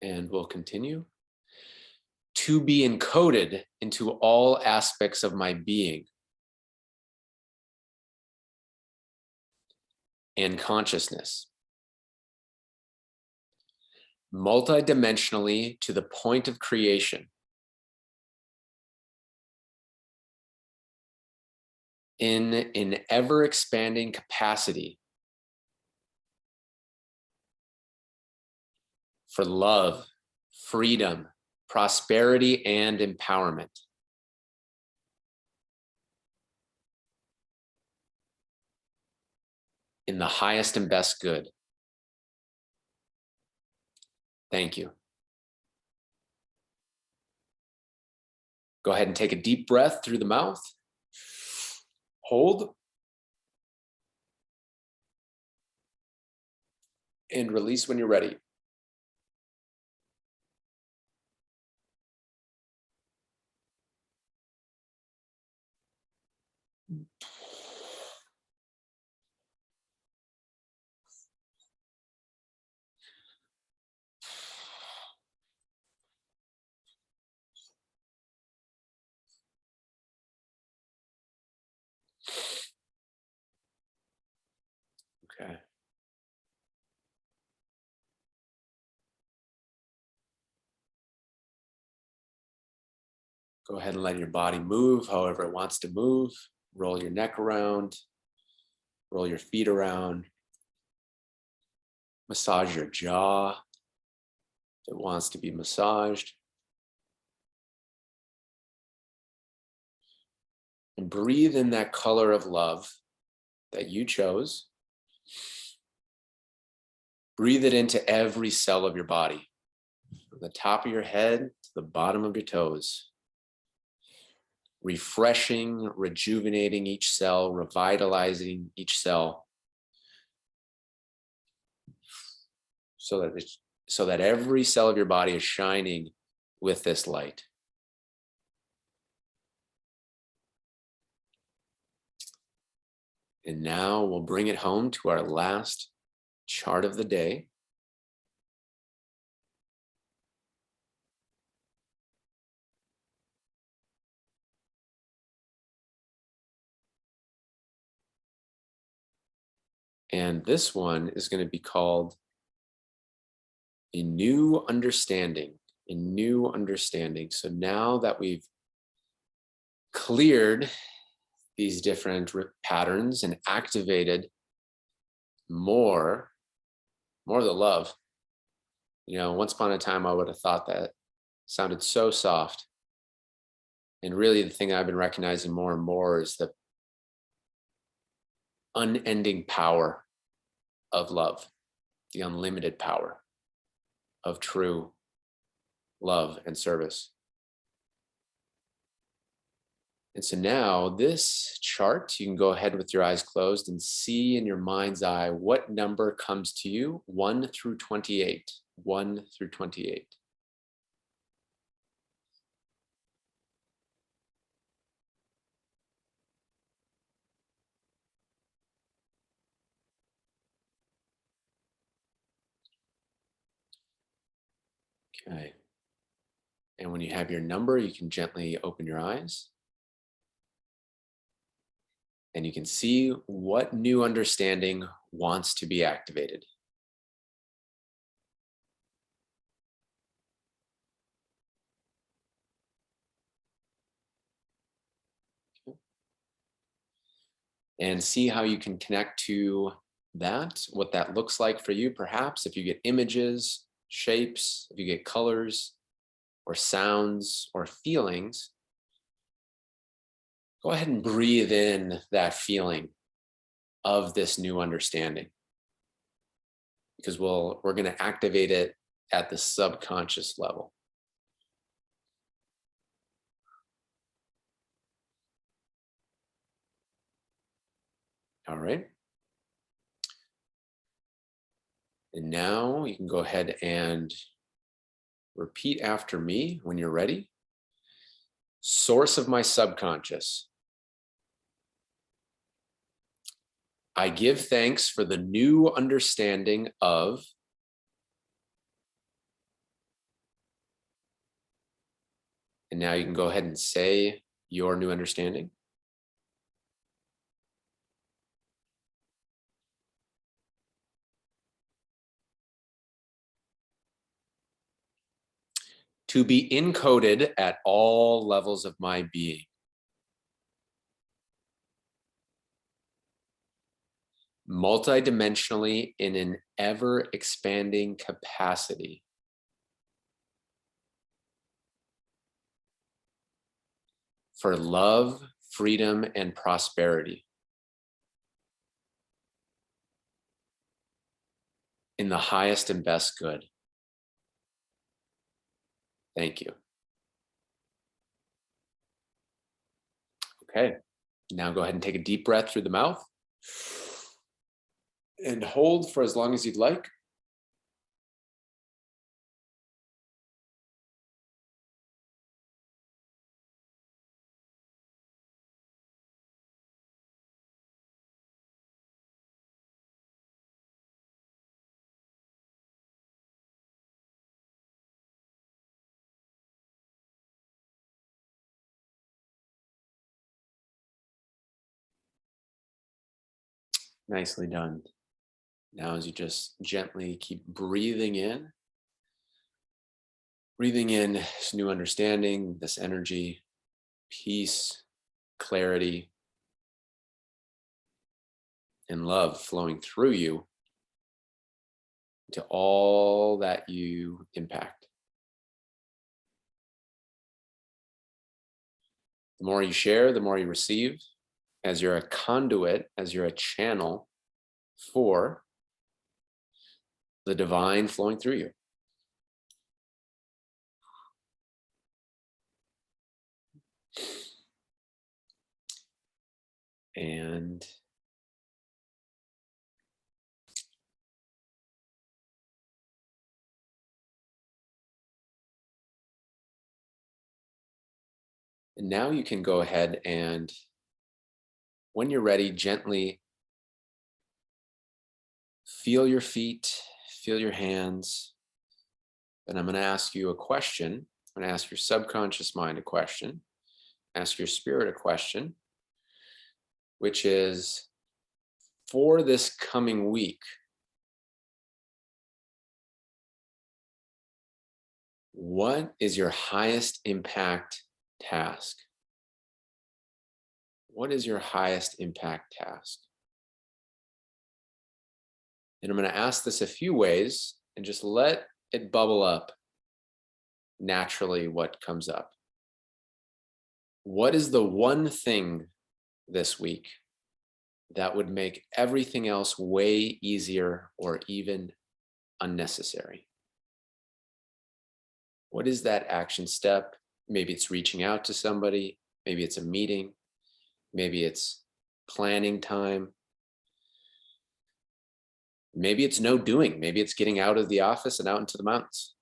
And we'll continue. to be encoded into all aspects of my being and consciousness, multidimensionally to the point of creation, in an ever-expanding capacity for love, freedom, prosperity, and empowerment. In the highest and best good. Thank you. Go ahead and take a deep breath through the mouth. Hold. And release when you're ready. Okay. Go ahead and let your body move however it wants to move. Roll your neck around, roll your feet around, massage your jaw if it wants to be massaged. And breathe in that color of love that you chose. Breathe it into every cell of your body, from the top of your head to the bottom of your toes. Refreshing, rejuvenating each cell, revitalizing each cell, so that every cell of your body is shining with this light. And now we'll bring it home to our last chart of the day. And this one is going to be called a new understanding, a new understanding. So now that we've cleared these different patterns and activated more of the love. You know, once upon a time, I would have thought that sounded so soft. And really the thing I've been recognizing more and more is the unending power of love, the unlimited power of true love and service. And so now this chart, you can go ahead with your eyes closed and see in your mind's eye what number comes to you, 1 through 28, 1 through 28. Okay. And when you have your number, you can gently open your eyes. And you can see what new understanding wants to be activated. Okay. And see how you can connect to that, what that looks like for you, perhaps if you get images, shapes, if you get colors or sounds or feelings. Go ahead and breathe in that feeling of this new understanding, because we're going to activate it at the subconscious level. All right. And now you can go ahead and repeat after me when you're ready. Source of my subconscious. I give thanks for the new understanding of And now you can go ahead and say your new understanding. To be encoded at all levels of my being. Multidimensionally in an ever-expanding capacity. For love, freedom, and prosperity. In the highest and best good. Thank you. Okay, now go ahead and take a deep breath through the mouth. And hold for as long as you'd like. Nicely done. Now as you just gently keep breathing in this new understanding, this energy, peace, clarity, and love flowing through you to all that you impact. The more you share, the more you receive, as you're a conduit, as you're a channel for the divine flowing through you. And now you can go ahead and, when you're ready, gently feel your feet, feel your hands. And I'm going to ask you a question. I'm going to ask your subconscious mind a question, ask your spirit a question, which is, for this coming week, what is your highest impact task? What is your highest impact task? And I'm going to ask this a few ways and just let it bubble up naturally what comes up. What is the one thing this week that would make everything else way easier or even unnecessary? What is that action step? Maybe it's reaching out to somebody. Maybe it's a meeting. Maybe it's planning time. Maybe it's no doing. Maybe it's getting out of the office and out into the mountains.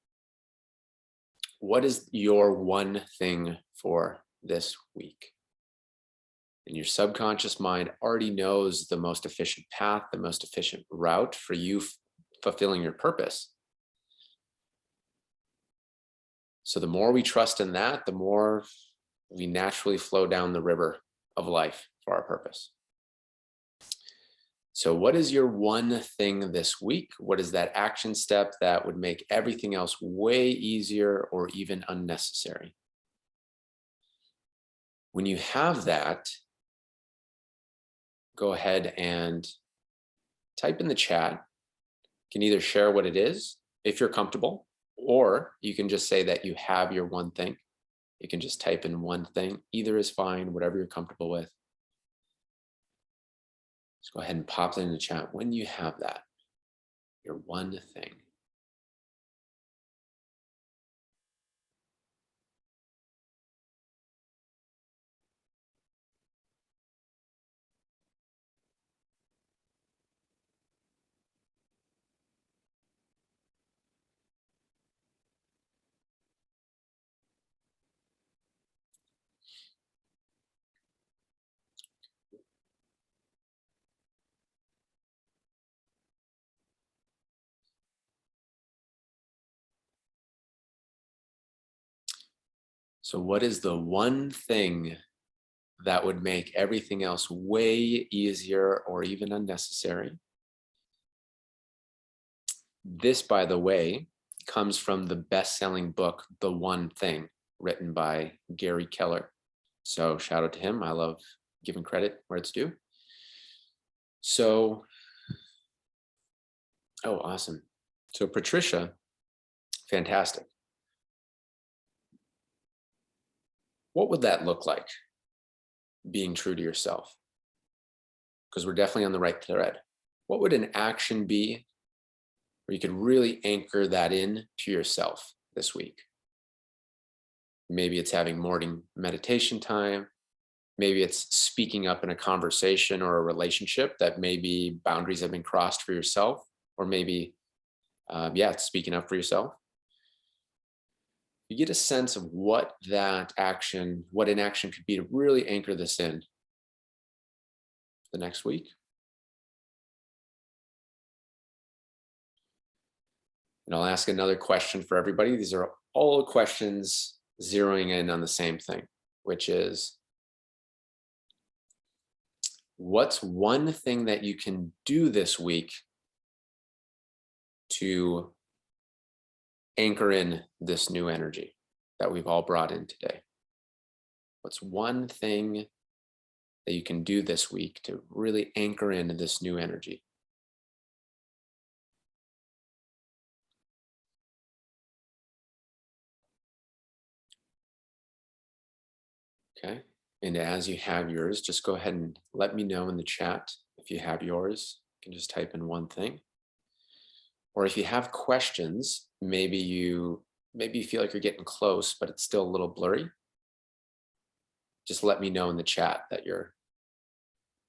What is your one thing for this week? And your subconscious mind already knows the most efficient path, the most efficient route for you fulfilling your purpose. So the more we trust in that, the more we naturally flow down the river of life for our purpose. So what is your one thing this week? What is that action step that would make everything else way easier or even unnecessary? When you have that, go ahead and type in the chat. You can either share what it is, if you're comfortable, or you can just say that you have your one thing. You can just type in one thing. Either is fine, whatever you're comfortable with. Just go ahead and pop that in the chat when you have that, your one thing. So what is the one thing that would make everything else way easier or even unnecessary? This, by the way, comes from the best-selling book, The One Thing, written by Gary Keller. So shout out to him. I love giving credit where it's due. So, oh, awesome. So Patricia, fantastic. What would that look like, being true to yourself? Because we're definitely on the right thread. What would an action be where you could really anchor that in to yourself this week? Maybe it's having morning meditation time. Maybe it's speaking up in a conversation or a relationship that maybe boundaries have been crossed for yourself, or maybe, yeah, it's speaking up for yourself. You get a sense of what that action, what an action could be to really anchor this in the next week. And I'll ask another question for everybody. These are all questions zeroing in on the same thing, which is, what's one thing that you can do this week to anchor in this new energy that we've all brought in today? What's one thing that you can do this week to really anchor into this new energy? Okay. And as you have yours, just go ahead and let me know in the chat if you have yours. You can just type in one thing. Or if you have questions, maybe you feel like you're getting close, but it's still a little blurry. Just let me know in the chat that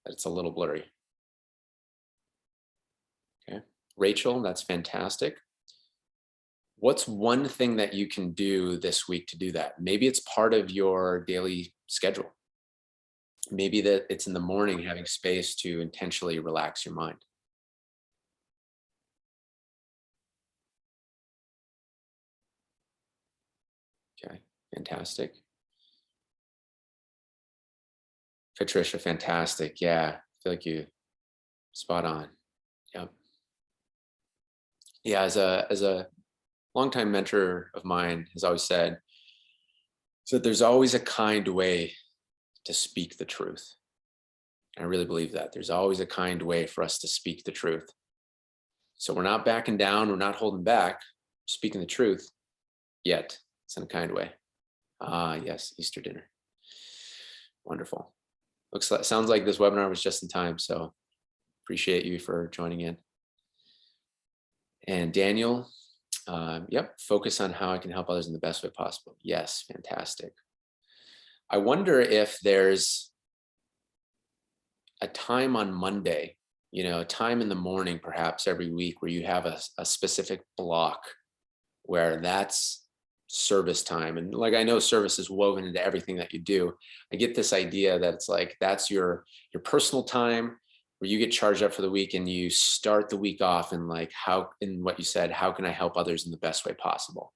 it's a little blurry. Okay. Rachel, that's fantastic. What's one thing that you can do this week to do that? Maybe it's part of your daily schedule. Maybe that it's in the morning, having space to intentionally relax your mind. Okay, fantastic. Patricia, fantastic. Yeah, I feel like you spot on. Yep. Yeah, as a longtime mentor of mine has always said, so there's always a kind way to speak the truth. And I really believe that there's always a kind way for us to speak the truth. So we're not backing down, we're not holding back, speaking the truth yet. It's in a kind way. Ah, yes, Easter dinner. Wonderful. Sounds like this webinar was just in time, so appreciate you for joining in. And Daniel, yep, focus on how I can help others in the best way possible. Yes, fantastic. I wonder if there's a time on Monday, a time in the morning, perhaps every week, where you have a specific block where that's service time. And like, I know service is woven into everything that you do. I get this idea that it's like, that's your personal time where you get charged up for the week and you start the week off in like, in what you said, how can I help others in the best way possible?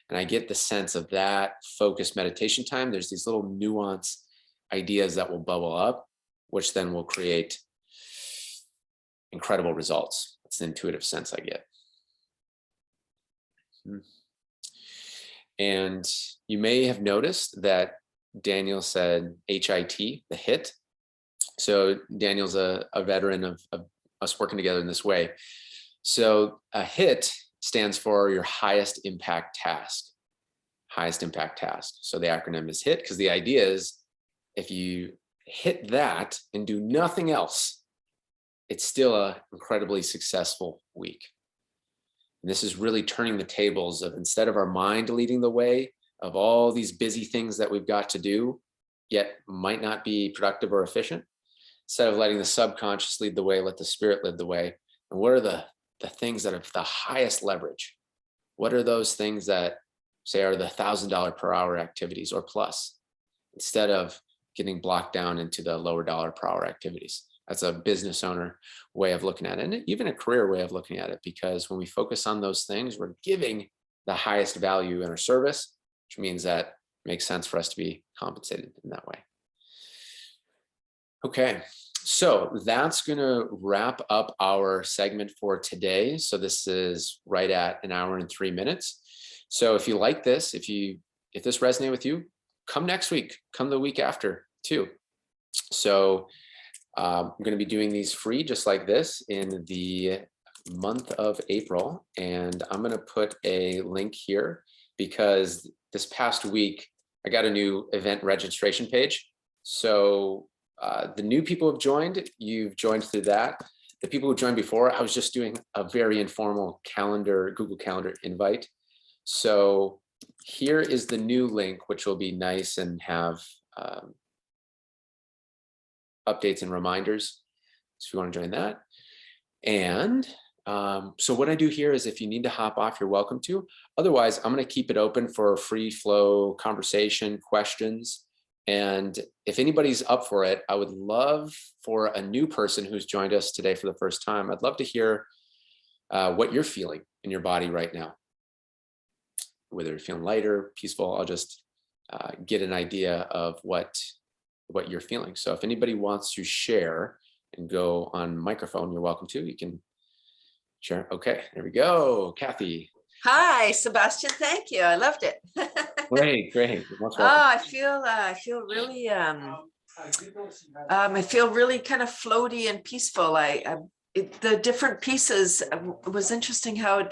And I get the sense of that focused meditation time. There's these little nuance ideas that will bubble up, which then will create incredible results. That's the intuitive sense I get. And you may have noticed that Daniel said HIT, the HIT. So Daniel's a veteran of us working together in this way. So a HIT stands for your highest impact task. Highest impact task. So the acronym is HIT, because the idea is if you hit that and do nothing else, it's still an incredibly successful week. And this is really turning the tables of, instead of our mind leading the way of all these busy things that we've got to do, yet might not be productive or efficient, instead of letting the subconscious lead the way, let the spirit lead the way. And what are the things that have the highest leverage? What are those things that, say, are the $1,000 per hour activities or plus, instead of getting blocked down into the lower dollar per hour activities? That's a business owner way of looking at it, and even a career way of looking at it, because when we focus on those things, we're giving the highest value in our service, which means that makes sense for us to be compensated in that way. Okay, so that's going to wrap up our segment for today. So this is right at 1 hour and 3 minutes. So if you like this, if this resonated with you, come next week, come the week after too. So I'm going to be doing these free just like this in the month of April. And I'm going to put a link here because this past week, I got a new event registration page. So the new people have joined, you've joined through that. The people who joined before, I was just doing a very informal calendar, Google Calendar invite. So here is the new link, which will be nice and have updates and reminders. So if you want to join that. And so what I do here is if you need to hop off, you're welcome to. Otherwise, I'm going to keep it open for free flow conversation, questions. And if anybody's up for it, I would love for a new person who's joined us today for the first time, I'd love to hear what you're feeling in your body right now. Whether you're feeling lighter, peaceful, I'll just get an idea of what you're feeling. So if anybody wants to share and go on microphone, you're welcome to. You can share. Okay, there we go. Kathy. Hi, Sebastian. Thank you. I loved it. Great. I feel really I feel really kind of floaty and peaceful. The different pieces, it was interesting how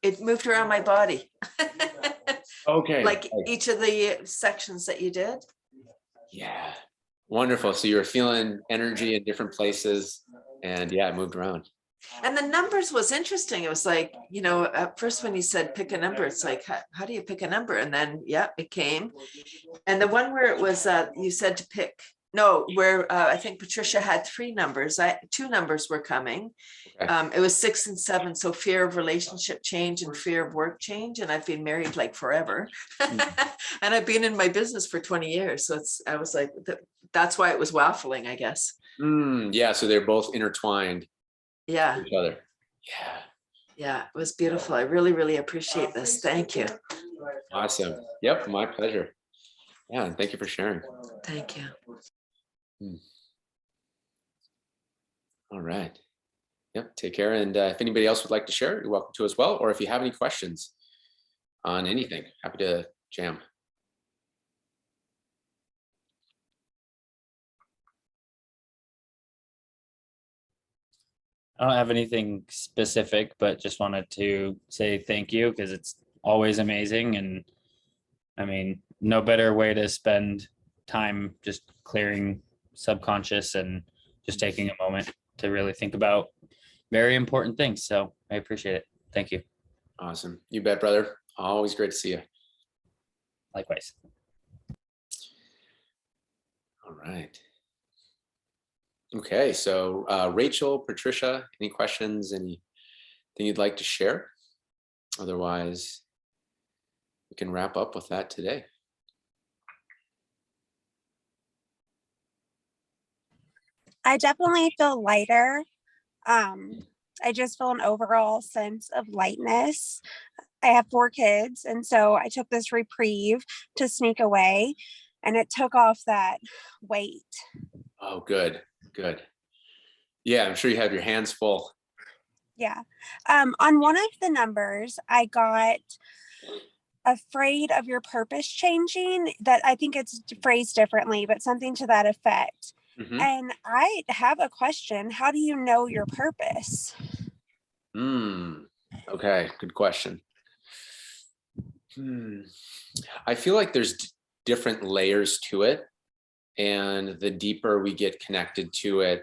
it moved around my body. Okay. Like each of the sections that you did. Yeah. Wonderful. So you were feeling energy in different places and yeah, it moved around. And the numbers was interesting. It was like, at first when you said pick a number, it's like, how do you pick a number? And then, yeah, it came. And the one where it was, you said to pick, where I think Patricia had 3 numbers. 2 numbers were coming. Okay. It was 6 and 7. So fear of relationship change and fear of work change. And I've been married like forever. And I've been in my business for 20 years. So I was like, that's why it was waffling, I guess. Yeah. So they're both intertwined. Yeah. Each other. Yeah, it was beautiful. I really, really appreciate this. Thank you. Awesome. Yep, my pleasure. Yeah, and thank you for sharing. Thank you. All right. Yep, take care. And if anybody else would like to share, you're welcome to as well. Or if you have any questions on anything, happy to jam. I don't have anything specific, but just wanted to say thank you because it's always amazing. And I mean, no better way to spend time just clearing subconscious and just taking a moment to really think about very important things. So I appreciate it. Thank you. Awesome. You bet, brother. Always great to see you. Likewise. All right. Okay, so Rachel, Patricia, any questions, anything you'd like to share? Otherwise, we can wrap up with that today. I definitely feel lighter. I just feel an overall sense of lightness. I have 4 kids, and so I took this reprieve to sneak away, and it took off that weight. Oh, good. Good. Yeah, I'm sure you have your hands full. Yeah. On one of the numbers, I got afraid of your purpose changing. That I think it's phrased differently, but something to that effect. Mm-hmm. And I have a question. How do you know your purpose? Okay, good question. I feel like there's different layers to it. And the deeper we get connected to it,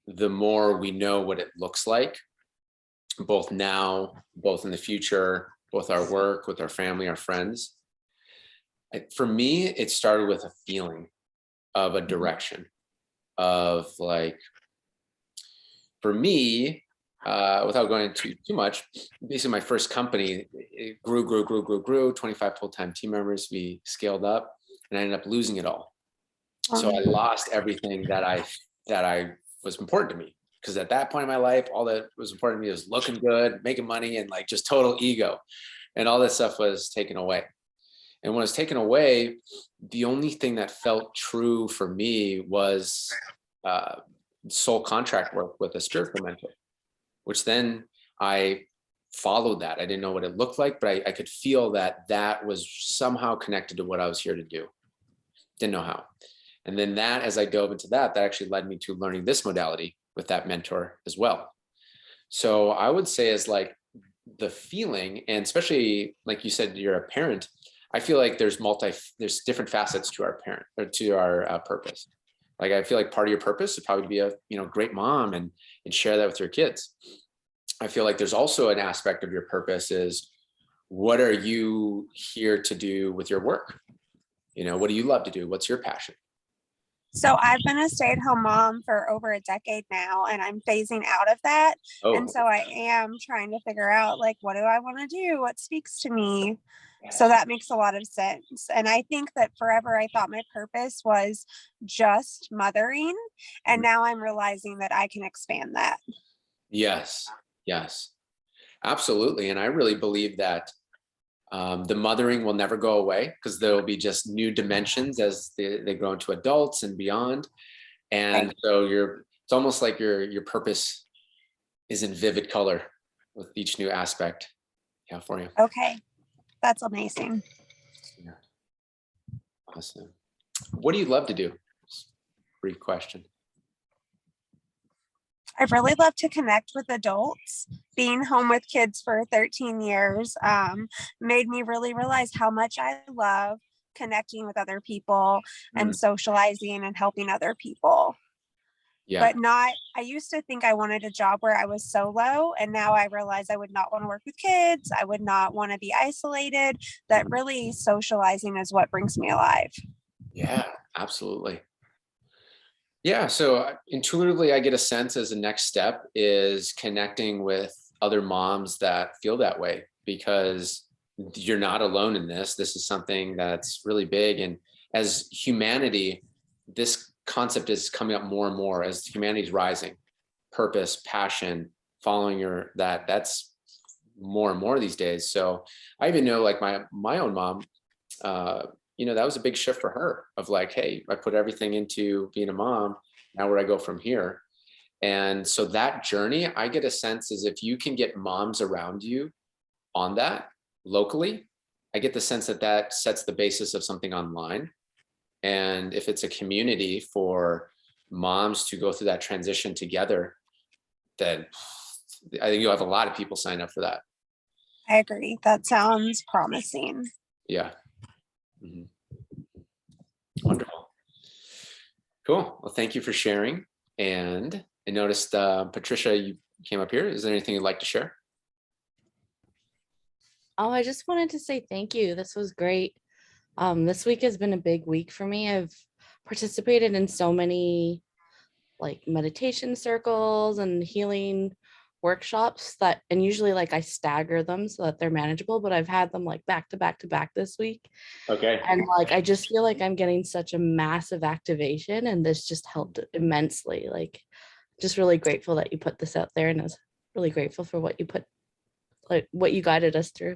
the more we know what it looks like, both now, both in the future, both our work, with our family, our friends. For me, it started with a feeling of a direction of like, for me, without going into too much, basically my first company, it grew, 25 full-time team members. We scaled up and I ended up losing it all. So I lost everything that I was important to me, because at that point in my life, all that was important to me was looking good, making money, and like just total ego. And all that stuff was taken away. And when it was taken away, the only thing that felt true for me was soul contract work with a spiritual mentor, which then I followed that. I didn't know what it looked like, but I could feel that that was somehow connected to what I was here to do. Didn't know how. And then that, as I dove into that, that actually led me to learning this modality with that mentor as well. So I would say is like the feeling, and especially like you said, you're a parent. I feel like there's different facets to our parent or to our purpose. Like I feel like part of your purpose is probably to be a great mom and share that with your kids. I feel like there's also an aspect of your purpose is what are you here to do with your work? What do you love to do? What's your passion? So I've been a stay-at-home mom for over a decade now, and I'm phasing out of that. Oh, And so I am trying to figure out, like, what do I want to do? What speaks to me? So that makes a lot of sense. And I think that forever I thought my purpose was just mothering. And now I'm realizing that I can expand that. yes, absolutely. And I really believe that the mothering will never go away because there will be just new dimensions as they grow into adults and beyond. And so it's almost like your purpose is in vivid color with each new aspect. Yeah, for you. Okay. That's amazing. Yeah. Awesome. What do you love to do? Brief question. I really love to connect with adults. Being home with kids for 13 years made me really realize how much I love connecting with other people and socializing and helping other people. Yeah. But I used to think I wanted a job where I was solo, and now I realize I would not want to work with kids. I would not want to be isolated. That really socializing is what brings me alive. Yeah, absolutely. Yeah, so intuitively, I get a sense as the next step is connecting with other moms that feel that way, because you're not alone in this. This is something that's really big. And as humanity, this concept is coming up more and more as humanity's rising. Purpose, passion, following that's more and more these days. So I even know like my own mom, that was a big shift for her of like, hey, I put everything into being a mom. Now where I go from here. And so that journey, I get a sense is if you can get moms around you on that locally, I get the sense that that sets the basis of something online. And if it's a community for moms to go through that transition together, then I think you'll have a lot of people sign up for that. I agree. That sounds promising. Yeah. Mm-hmm. Wonderful. Cool. Well, thank you for sharing. And I noticed, Patricia, you came up here. Is there anything you'd like to share? Oh, I just wanted to say thank you. This was great. This week has been a big week for me. I've participated in so many like meditation circles and healing workshops and usually like I stagger them so that they're manageable, but I've had them like back to back to back this week. Okay. And like, I just feel like I'm getting such a massive activation, and this just helped immensely. Like, just really grateful that you put this out there, and I was really grateful for what you guided us through.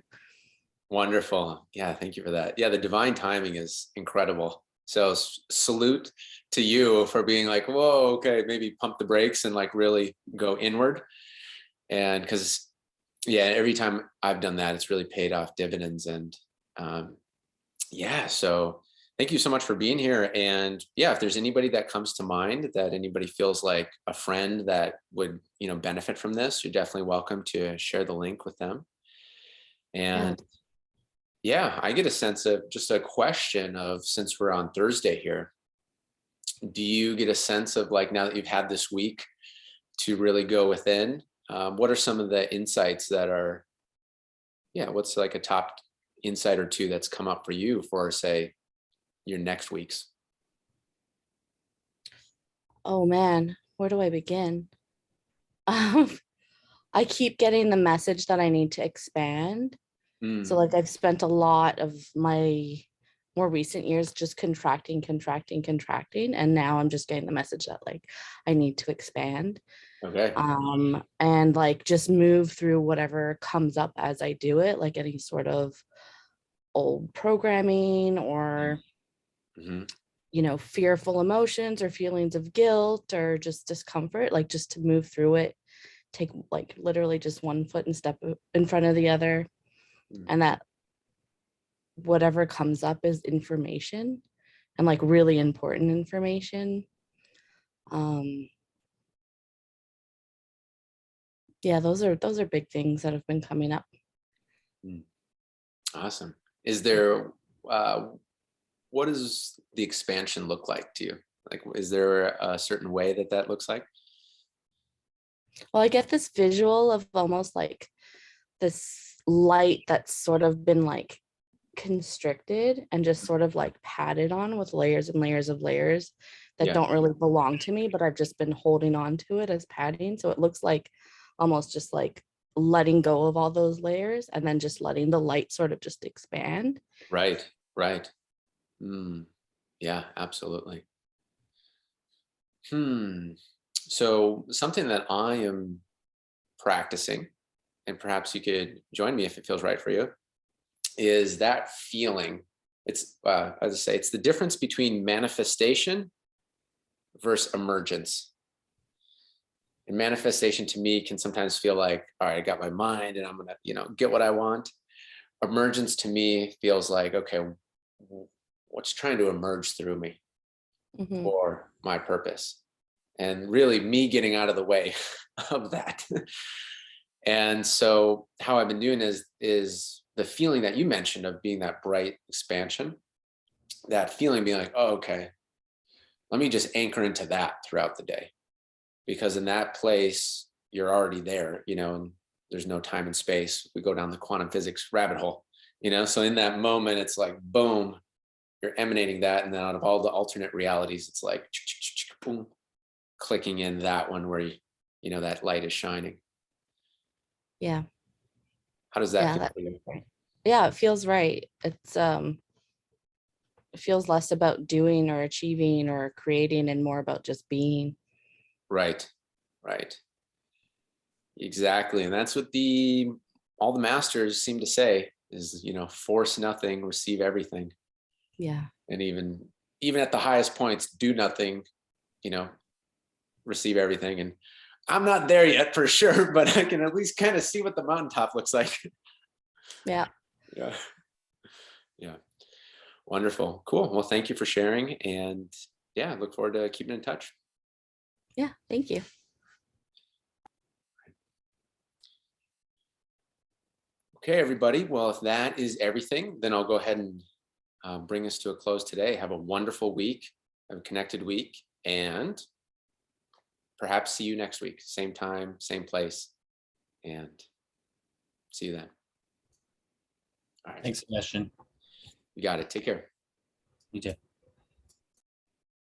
Wonderful. Yeah, thank you for that. Yeah, the divine timing is incredible. So salute to you for being like, whoa, okay, maybe pump the brakes and like really go inward. And because, yeah, every time I've done that, it's really paid off dividends. And yeah, so thank you so much for being here. And yeah, if there's anybody that comes to mind that anybody feels like a friend that would, benefit from this, you're definitely welcome to share the link with them. And yeah, I get a sense of just a question of, since we're on Thursday here, do you get a sense of like, now that you've had this week to really go within, what are some of the insights that are, what's like a top insight or two that's come up for you for, say, your next weeks? Oh man, where do I begin? I keep getting the message that I need to expand. So like I've spent a lot of my more recent years just contracting, contracting, contracting. And now I'm just getting the message that like I need to expand. Okay. And like just move through whatever comes up as I do it, like any sort of old programming or Mm-hmm. you know, fearful emotions or feelings of guilt or just discomfort, like just to move through it, take like literally just one foot and step in front of the other. And that whatever comes up is information and like really important information. Yeah, those are big things that have been coming up. Awesome. Is there, what does the expansion look like to you? Like, is there a certain way that that looks like? Well, I get this visual of almost like this light that's sort of been like constricted and just sort of like padded on with layers and layers of layers that Yeah. don't really belong to me, but I've just been holding on to it as padding. So it looks like almost just like letting go of all those layers and then just letting the light sort of just expand. Right. Right. Yeah, absolutely. So something that I am practicing, and perhaps you could join me if it feels right for you, is that feeling. It's, as I say, it's the difference between manifestation versus emergence. And manifestation to me can sometimes feel like, all right, I got my mind and I'm gonna, get what I want. Emergence to me feels like, okay, what's trying to emerge through me for my purpose? And really me getting out of the way of that. And so how I've been doing is the feeling that you mentioned of being that bright expansion, that feeling being like, oh, okay, let me just anchor into that throughout the day. Because in that place, you're already there, and there's no time and space. We go down the quantum physics rabbit hole, so in that moment, it's like, boom, you're emanating that. And then out of all the alternate realities, it's like, boom, clicking in that one where, that light is shining. Yeah. How does that feel for you? Yeah, it feels right. It's it feels less about doing or achieving or creating and more about just being. Right. Exactly. And that's what all the masters seem to say is, force nothing, receive everything. Yeah. And even at the highest points, do nothing, receive everything. And I'm not there yet for sure, but I can at least kind of see what the mountaintop looks like. Yeah. Yeah. Wonderful. Cool. Well, thank you for sharing. And yeah, look forward to keeping in touch. Yeah. Thank you. Okay, everybody. Well, if that is everything, then I'll go ahead and bring us to a close today. Have a wonderful week, have a connected week, and perhaps see you next week. Same time, same place, and see you then. All right. Thanks, Sebastian. You got it. Take care. You too.